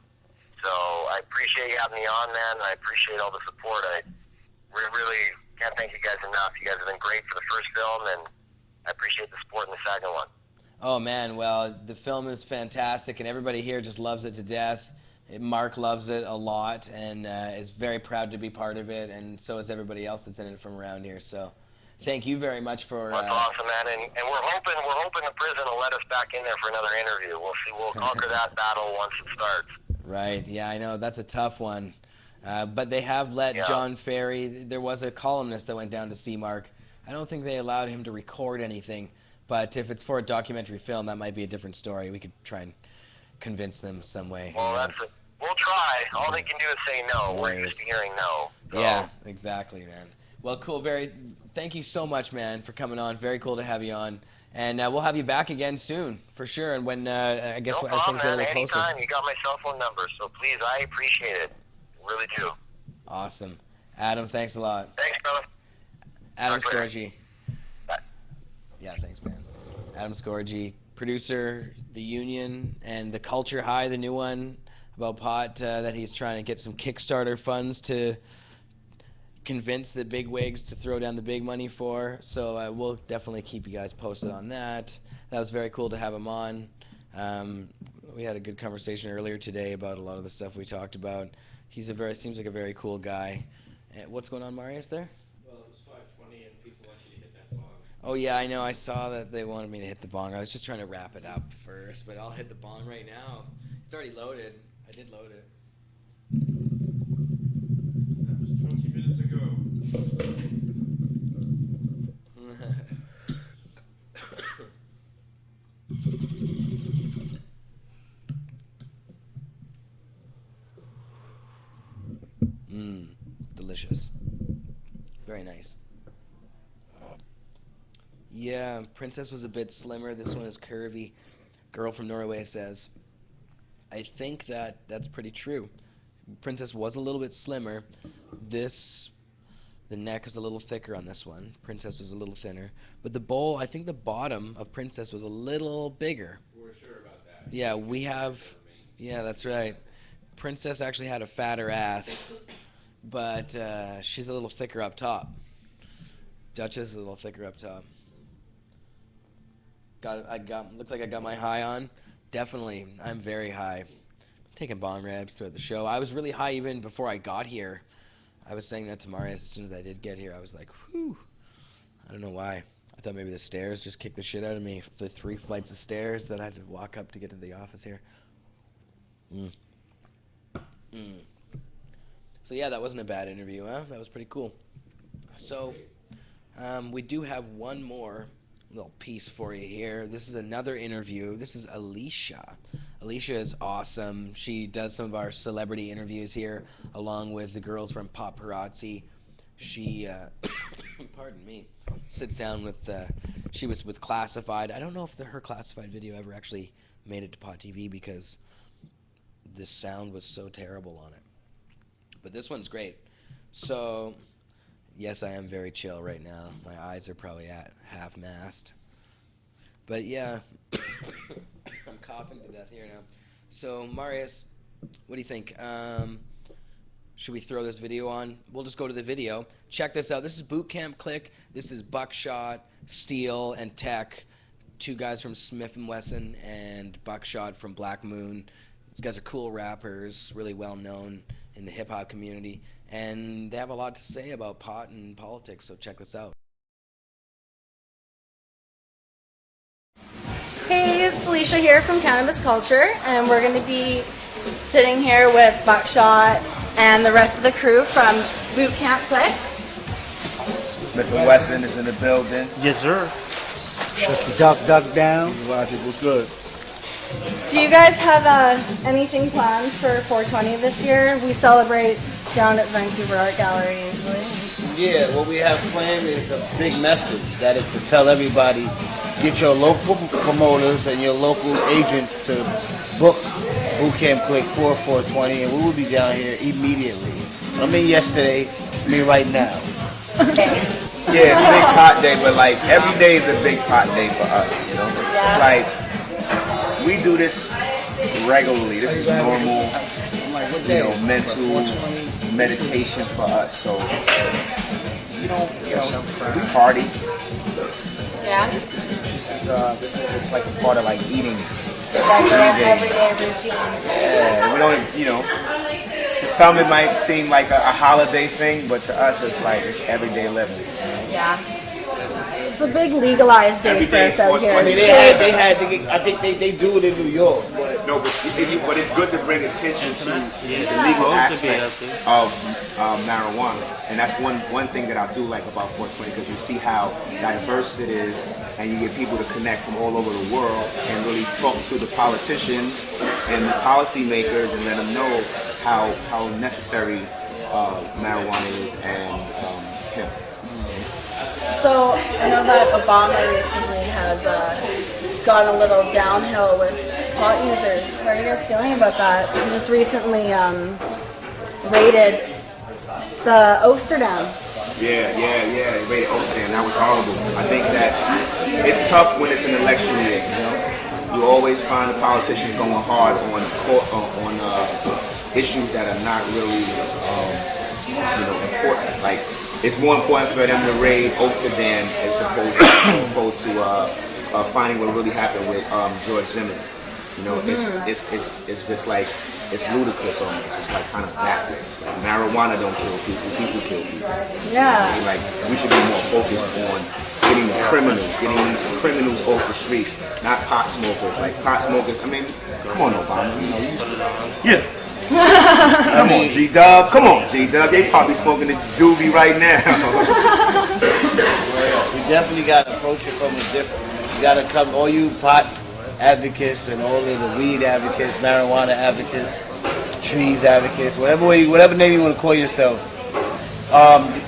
So I appreciate you having me on, man. I appreciate all the support. I really can't thank you guys enough. You guys have been great for the first film, and I appreciate the support in the second one. Oh, man, well, the film is fantastic, and everybody here just loves it to death. Mark loves it a lot and is very proud to be part of it, and so is everybody else that's in it from around here. So thank you very much for... That's awesome, man, and we're hoping the prison will let us back in there for another interview. We'll see. We'll conquer that battle once it starts. Right, yeah, I know. That's a tough one. But they have let John Ferry... There was a columnist that went down to see Mark. I don't think they allowed him to record anything, but if it's for a documentary film, that might be a different story. We could try and convince them some way. Well, we'll try. All they can do is say no. We're used to hearing no. So. Yeah, exactly, man. Well, cool. Thank you so much, man, for coming on. Very cool to have you on. And we'll have you back again soon, for sure. And when, I guess, no as things get a little closer. Anytime. You got my cell phone number, so please, I appreciate it. Really do. Awesome. Adam, thanks a lot. Thanks, brother. Adam Scorgie. Yeah, thanks, man. Adam Scorgie, producer, The Union, and The Culture High, the new one about pot that he's trying to get some Kickstarter funds to convince the big wigs to throw down the big money for. So we'll definitely keep you guys posted on that. That was very cool to have him on. We had a good conversation earlier today about a lot of the stuff we talked about. Seems like a very cool guy. What's going on, Marius, there? Well, it was 5:20 and people want you to hit that bong. Oh yeah, I know. I saw that they wanted me to hit the bong. I was just trying to wrap it up first, but I'll hit the bong right now. It's already loaded. I did load it. That was 20 minutes ago. Delicious. Very nice. Yeah, Princess was a bit slimmer. This one is curvy. Girl from Norway says. I think that's pretty true. Princess was a little bit slimmer. The neck is a little thicker on this one. Princess was a little thinner. But the bowl, I think the bottom of Princess was a little bigger. We're sure about that. Yeah, we have... Yeah, that's right. Princess actually had a fatter ass, but she's a little thicker up top. Duchess is a little thicker up top. Looks like I got my high on. Definitely, I'm very high. I'm taking bong rips throughout the show. I was really high even before I got here. I was saying that to Marius as soon as I did get here. I was like, whew. I don't know why. I thought maybe the stairs just kicked the shit out of me. The 3 flights of stairs that I had to walk up to get to the office here. So yeah, that wasn't a bad interview, huh? That was pretty cool. So we do have one more little piece for you here. This is another interview. This is Alysha. Alysha is awesome. She does some of our celebrity interviews here, along with the girls from Paparazzi. She, pardon me, sits down with, she was with Classified. I don't know if her Classified video ever actually made it to Pot TV because the sound was so terrible on it. But this one's great. So, yes, I am very chill right now. My eyes are probably at half-mast. But yeah, I'm coughing to death here now. So, Marius, what do you think? Should we throw this video on? We'll just go to the video. Check this out. This is Boot Camp Clik. This is Buckshot, Steel, and Tech. 2 guys from Smith & Wesson and Buckshot from Black Moon. These guys are cool rappers, really well known in the hip-hop community. And they have a lot to say about pot and politics, so check this out. Hey, it's Alysha here from Cannabis Culture, and we're going to be sitting here with Buckshot and the rest of the crew from Boot Camp Clik. Smith & Wesson is in the building. Yes, sir. Shut the duck down. Watch it, we're good. Do you guys have anything planned for 420 this year? We celebrate down at Vancouver Art Gallery usually. Yeah, what we have planned is a big message. That is to tell everybody, get your local promoters and your local agents to book Boot Camp Clik for 420, and we will be down here immediately. I mean yesterday, I mean right now. Yeah, it's a big pot day, but like every day is a big pot day for us, you know? Yeah. It's like, we do this regularly. This is normal, you know, mental meditation for us. So, you know, we party. Yeah. This is just like a part of like eating. Regular everyday routine. Yeah, we don't, you know, to some it might seem like a holiday thing, but to us it's like it's everyday living. Yeah. It's a big legalized day for us out here. I mean, they had to get, I think they do it in New York. No, but it's good to bring attention to the legal aspects of marijuana. And that's one thing that I do like about 420, because you see how diverse it is, and you get people to connect from all over the world and really talk to the politicians and the policymakers and let them know how necessary marijuana is and hemp. So I know that Obama recently has gone a little downhill with pot users. How are you guys feeling about that? He just recently raided the Amsterdam. Yeah, they raided Amsterdam. That was horrible. I think that it's tough when it's an election year, you know? You always find the politicians going hard on issues that are not really, you know, important. Like, it's more important for them to raid Amsterdam as opposed to finding what really happened with George Zimmerman. You know, it's just like, it's ludicrous almost. It's like kind of backwards. Like, marijuana don't kill people, people kill people. Yeah. I mean, like, we should be more focused on getting these criminals off the streets, not pot smokers. Like, pot smokers, I mean, come on, Obama, you know, yeah. Come on, G-Dub. Come on, G-Dub. They probably smoking the doobie right now. We definitely got to approach it from a different. You got to come, all you pot advocates and all of the weed advocates, marijuana advocates, trees advocates, whatever name you want to call yourself.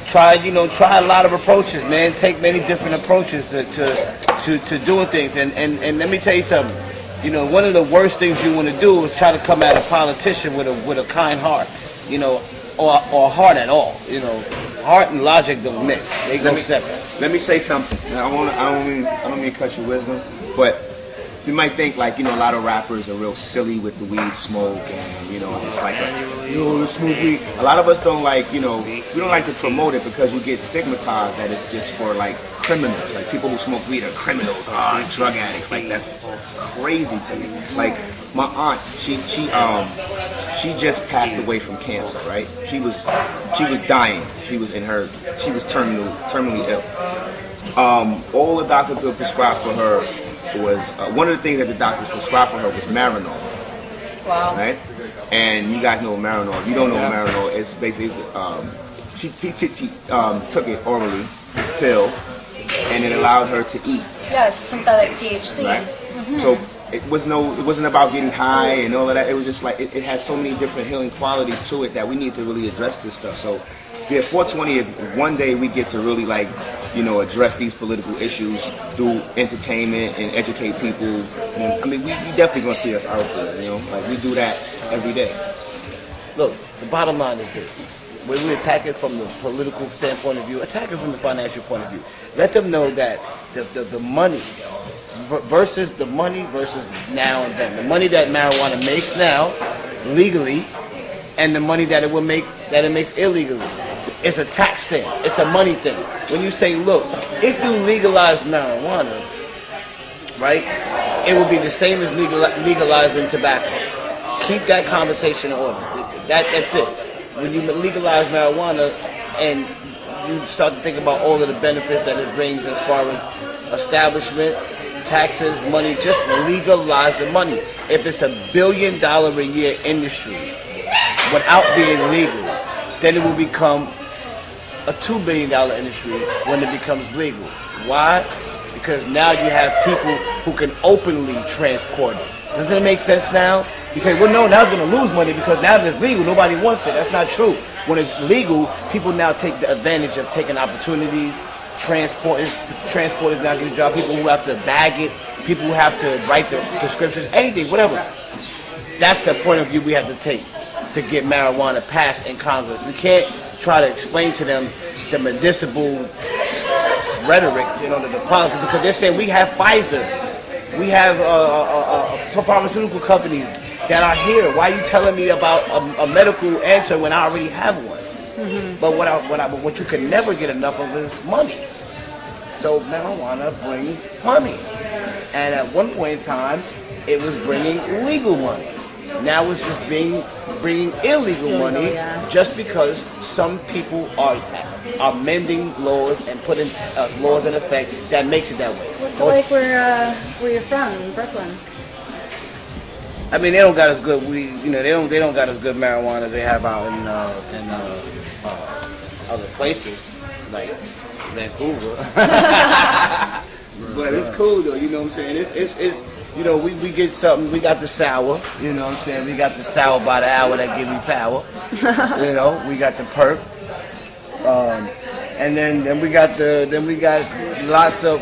Try a lot of approaches, man. Take many different approaches to doing things. And let me tell you something. You know, one of the worst things you want to do is try to come at a politician with a kind heart, you know, or heart at all. You know, heart and logic don't mix; they go separate. Let me say something. I don't mean to cut your wisdom, but you might think, like, you know, a lot of rappers are real silly with the weed smoke, and, you know, it's like, smoke weed. A lot of us don't like, you know, we don't like to promote it because you get stigmatized that it's just for, like, criminals. Like, people who smoke weed are criminals, drug addicts. Like, that's crazy to me. Like, my aunt, she just passed away from cancer, right? She was dying. She was terminally ill. All the doctor could prescribe for her was one of the things that the doctors prescribed for her was Marinol. Wow. Right? And you guys know Marinol. If you don't know Marinol, it's basically she took it orally, pill, and it allowed her to eat. Yeah, it's synthetic THC. Right? Mm-hmm. So it wasn't about getting high and all of that. It was just like it has so many different healing qualities to it that we need to really address this stuff. So yeah, 420 is one day we get to really, like, you know, address these political issues through entertainment and educate people. And, I mean, we definitely gonna see us out there, you know, like we do that every day. Look, the bottom line is this. When we attack it from the political standpoint of view, attack it from the financial point of view. Let them know that the money versus now and then. The money that marijuana makes now, legally, and the money that it makes illegally. It's a tax thing. It's a money thing. When you say, look, if you legalize marijuana, right, it would be the same as legalizing tobacco. Keep that conversation in order. That's it. When you legalize marijuana and you start to think about all of the benefits that it brings as far as establishment, taxes, money, just legalize the money. If it's $1 billion a year industry without being legal, then it will become a $2 billion industry when it becomes legal. Why? Because now you have people who can openly transport it. Doesn't it make sense now? You say, well, no, now it's going to lose money because now that it's legal, nobody wants it. That's not true. When it's legal, people now take the advantage of taking opportunities. Transporters now get a job. People who have to bag it, people who have to write the prescriptions, anything, whatever. That's the point of view we have to take to get marijuana passed in Congress. We can't try to explain to them the medicinal rhetoric, the politics, because they're saying we have Pfizer, we have some pharmaceutical companies that are here. Why are you telling me about a medical answer when I already have one? Mm-hmm. But what you can never get enough of is money. So marijuana brings money, and at one point in time, it was bringing legal money. Now it's just bringing illegal money, just because some people are amending laws and putting laws in effect that makes it that way. What's it like where you're from, in Brooklyn? I mean, they don't got as good weed. They don't got as good marijuana as they have out in other places like Vancouver. But it's cool though. You know what I'm saying? It's we get something. We got the sour. You know what I'm saying? We got the sour by the hour that give me power. We got the perp. And then we got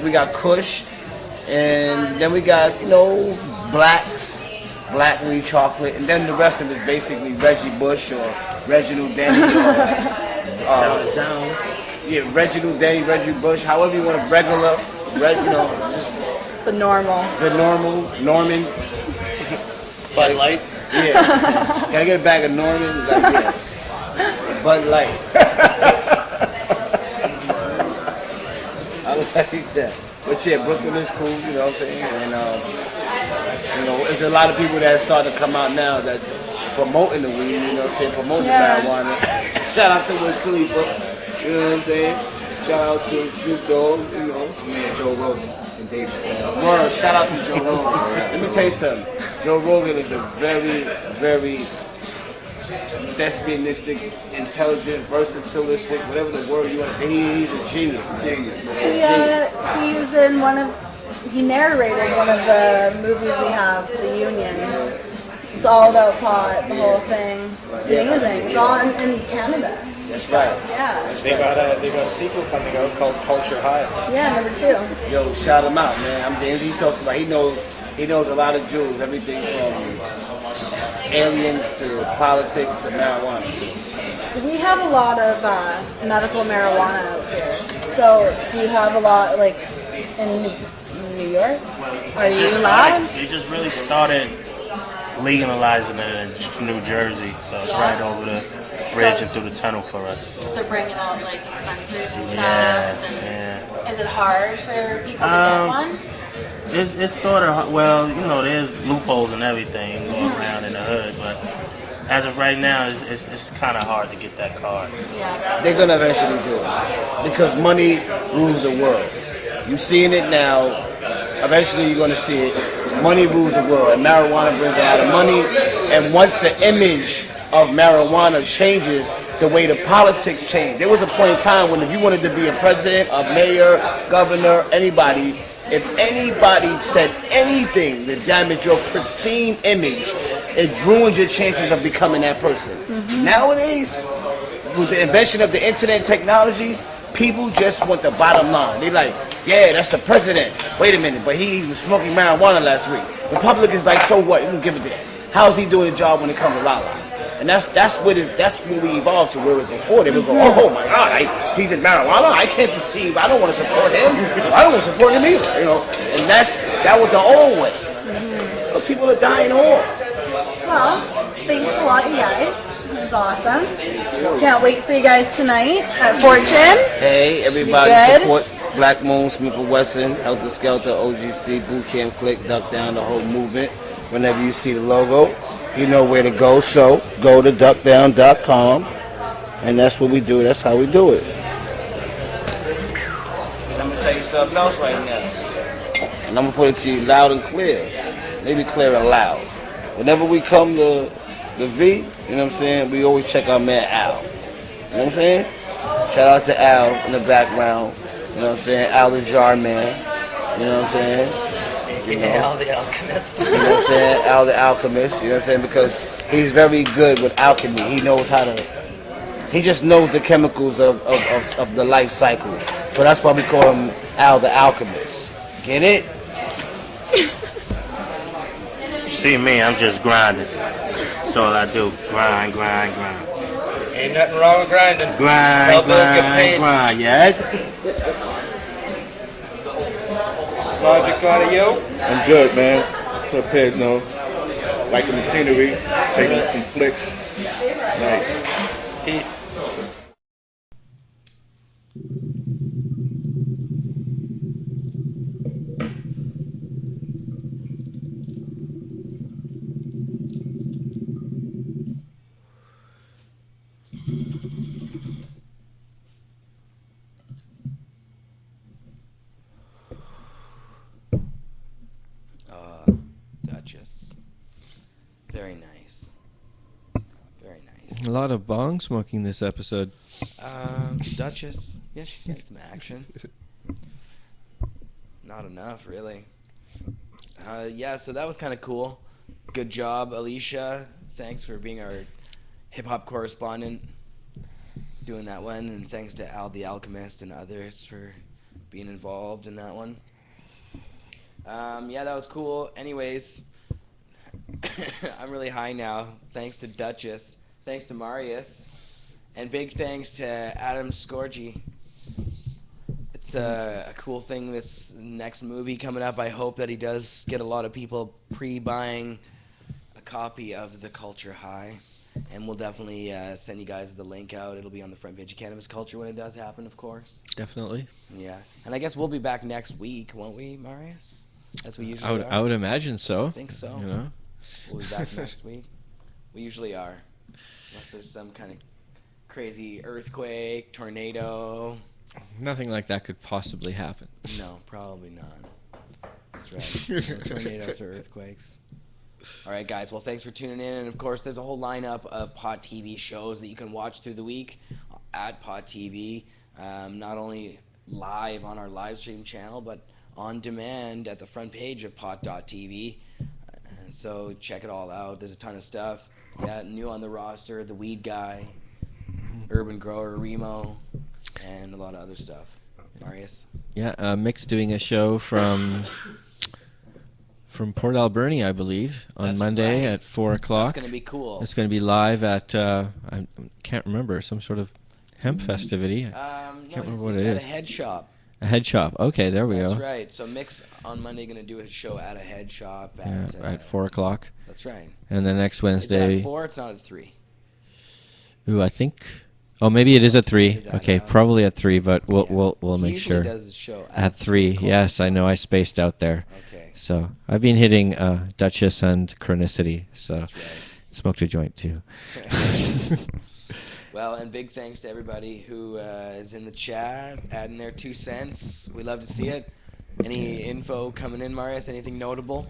we got Kush, and then we got black weed chocolate, and then the rest of it is basically Reggie Bush or Reginald Denny or Reginald Denny, Reggie Bush, however you want to regular, the normal, Norman. Bud Light. Yeah, can I get a bag of Norman? Bud Light. I like that. But yeah, Brooklyn is cool, you know what I'm saying? And there's a lot of people that start to come out now that promoting the weed, you know what I'm saying, promoting marijuana. Shout out to Wiz Khalifa, you know what I'm saying? Shout out to Snoop Dogg, me and Joe Rogan and David. Well, shout out to Joe Rogan. Let me tell you something. Joe Rogan is a very, very thespianistic, intelligent, versatilistic, whatever the word you want to say. He's a genius. He narrated one of the movies we have, The Union. It's all about pot, the whole thing. It's amazing. It's all in Canada. That's right. Yeah. They got a sequel coming out called Culture High. Yeah, #2. Yo, shout him out, man. He talks about he knows a lot of Jews, everything from aliens to politics to marijuana. We have a lot of medical marijuana out here. So, do you have a lot in New York? Are you allowed? They just really started legalizing it in New Jersey, so it's right over the bridge and through the tunnel for us. They're bringing out dispensaries and stuff. And is it hard for people to get one? It's sort of, there's loopholes and everything going around in the hood, but as of right now, it's kind of hard to get that card. Yeah. They're going to eventually do it because money rules the world. You're seeing it now. Eventually, you're going to see it. Money rules the world, and marijuana brings a lot of money. And once the image of marijuana changes, the way the politics change. There was a point in time when if you wanted to be a president, a mayor, governor, anybody, if anybody said anything that damaged your pristine image, it ruined your chances of becoming that person. Mm-hmm. Nowadays, with the invention of the internet technologies, people just want the bottom line. They're like, yeah, that's the president. Wait a minute, but he was smoking marijuana last week. The public is like, so what? You can give it to him. How's he doing the job when it comes to Lala? And that's what we evolved to. Where it was before, they would go, oh my God, he did marijuana. I can't perceive. I don't want to support him. I don't want to support him either. And that was the old way. Those people are dying off. Well, thanks a lot, you guys. was awesome. Can't wait for you guys tonight at Fortune. Hey, Should be everybody good. support Black Moon, Smith & Wesson, Helter Skelter, OGC, Boot Camp Clik, Duck Down, the whole movement. Whenever you see the logo, you know where to go. So go to duckdown.com, and that's what we do. That's how we do it. And I'm going to tell you something else right now. And I'm going to put it to you loud and clear. Maybe clear and loud. Whenever we come to the V, you know what I'm saying, we always check our man Al. You know what I'm saying? Shout out to Al in the background. You know what I'm saying? Al the Jar Man. You know what I'm saying? You know, Al the Alchemist. You know what I'm saying? Al the Alchemist. You know what I'm saying? Because he's very good with alchemy. He knows how to. He just knows the chemicals of the life cycle. So that's why we call him Al the Alchemist. Get it? See me, I'm just grinding. That's all I do. Grind, grind, grind. Ain't nothing wrong with grinding. Grind, That's how bills get grind, paid. grind, yeah? Logic out of you? I'm good, man. What's up, Pez? No, liking the scenery, taking some flicks. Nice. Peace. Duchess. Very nice. Very nice. A lot of bong smoking this episode. Duchess. Yeah, she's getting some action. Not enough, really. Yeah, so that was kind of cool. Good job, Alysha. Thanks for being our hip-hop correspondent, doing that one. And thanks to Al the Alchemist and others for being involved in that one. Yeah, that was cool. Anyways, I'm really high now. Thanks to Duchess. Thanks to Marius. And big thanks to Adam Scorgie. It's a cool thing, this next movie coming up. I hope that he does get a lot of people pre-buying a copy of The Culture High. And we'll definitely send you guys the link out. It'll be on the front page of Cannabis Culture when it does happen, of course. Definitely. Yeah. And I guess we'll be back next week, won't we, Marius? As we usually are. I would imagine so. I think so. You know? We'll be back next week. We usually are. Unless there's some kind of crazy earthquake, tornado. Nothing like that could possibly happen. No, probably not. That's right. No tornadoes or earthquakes. All right, guys. Well, thanks for tuning in. And, of course, there's a whole lineup of Pod TV shows that you can watch through the week at Pod TV. Not only live on our live stream channel, but on demand at the front page of pot.tv. So check it all out. There's a ton of stuff. Yeah, new on the roster, The Weed Guy, Urban Grower Remo, and a lot of other stuff. Marius? Yeah, Mick's doing a show from Port Alberni, I believe, on That's Monday right. at 4 o'clock. That's going to be cool. It's going to be live at, I can't remember, some sort of hemp festivity. I can't remember what it is. At a head shop. A head shop. Okay, there we go. That's right. So Mick's on Monday going to do his show at a head shop at 4 o'clock. That's right. And the next Is Wednesday. it at 4? It's not at 3. Ooh, I think. Oh, maybe it is at 3. That Okay, out. probably at 3, but we'll make usually sure. does his show at 3. Yes, I know. I spaced out there. Okay. So I've been hitting Duchess and Chronicity. So That's right. smoked a joint too. Well, and big thanks to everybody who is in the chat, adding their 2 cents. We love to see it. Any info coming in, Marius? Anything notable?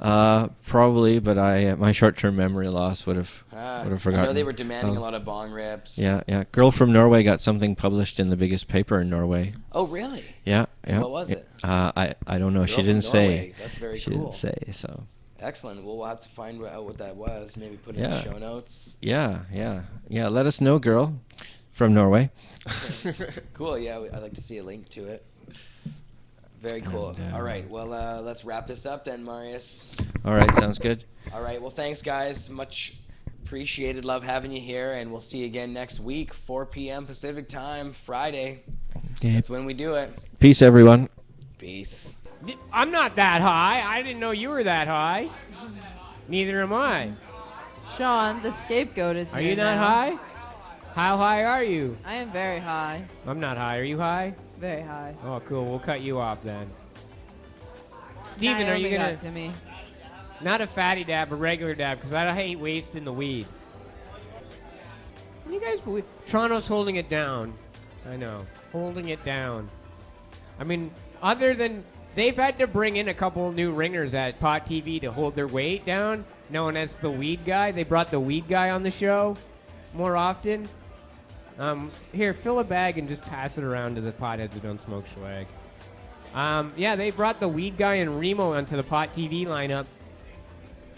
Probably, but my short-term memory loss would have forgotten. I know they were demanding a lot of bong rips. Yeah. Girl from Norway got something published in the biggest paper in Norway. Oh, really? Yeah. What was it? I don't know. Girl She from didn't Norway. say. That's very she cool. didn't say. So. Excellent. Well, we'll have to find out what that was. Maybe put it in the show notes. Yeah. Let us know, girl from Norway. Cool. Yeah, I'd like to see a link to it. Very cool. All right. Well, let's wrap this up then, Marius. All right. Sounds good. All right. Well, thanks, guys. Much appreciated. Love having you here. And we'll see you again next week, 4 p.m. Pacific time, Friday. Okay. That's when we do it. Peace, everyone. Peace. I'm not that high. I didn't know you were that high. Neither am I. Sean, the scapegoat is Are here you not now. high? How high are you? I am very high. I'm not high. Are you high? Very high. Oh, cool. We'll cut you off then. Steven, are Naomi you gonna? got to me. Not a fatty dab, a regular dab, because I hate wasting the weed. Can you guys believe Toronto's holding it down? I know, holding it down. I mean, other than they've had to bring in a couple new ringers at Pot TV to hold their weight down, known as the weed guy. They brought the weed guy on the show more often. Here, fill a bag and just pass it around to the potheads who don't smoke swag. Yeah, they brought the weed guy and Remo onto the Pot TV lineup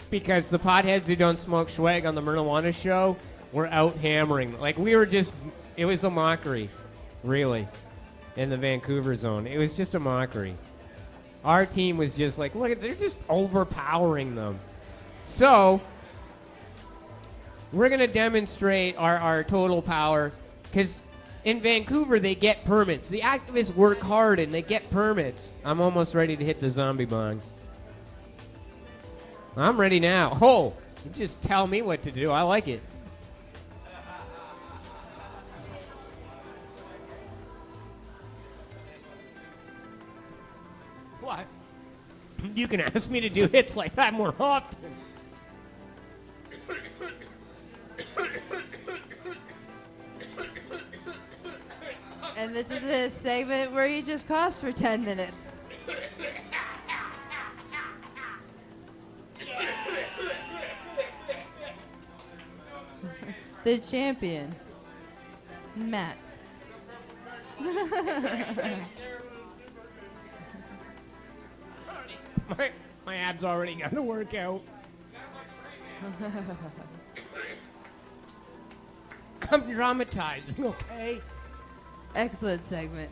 because the potheads who don't smoke swag on the marijuana show were out hammering. Like, we were just, it was a mockery, really, in the Vancouver zone. It was just a mockery. Our team was just like, look, they're just overpowering them. So, we're going to demonstrate our total power because in Vancouver, they get permits. The activists work hard and they get permits. I'm almost ready to hit the zombie bong. I'm ready now. Oh, you just tell me what to do. I like it. What? You can ask me to do hits like that more often. And this is the segment where you just cough for 10 minutes. The champion, Matt. My abs already got to work out. I'm dramatizing, okay? Excellent segment.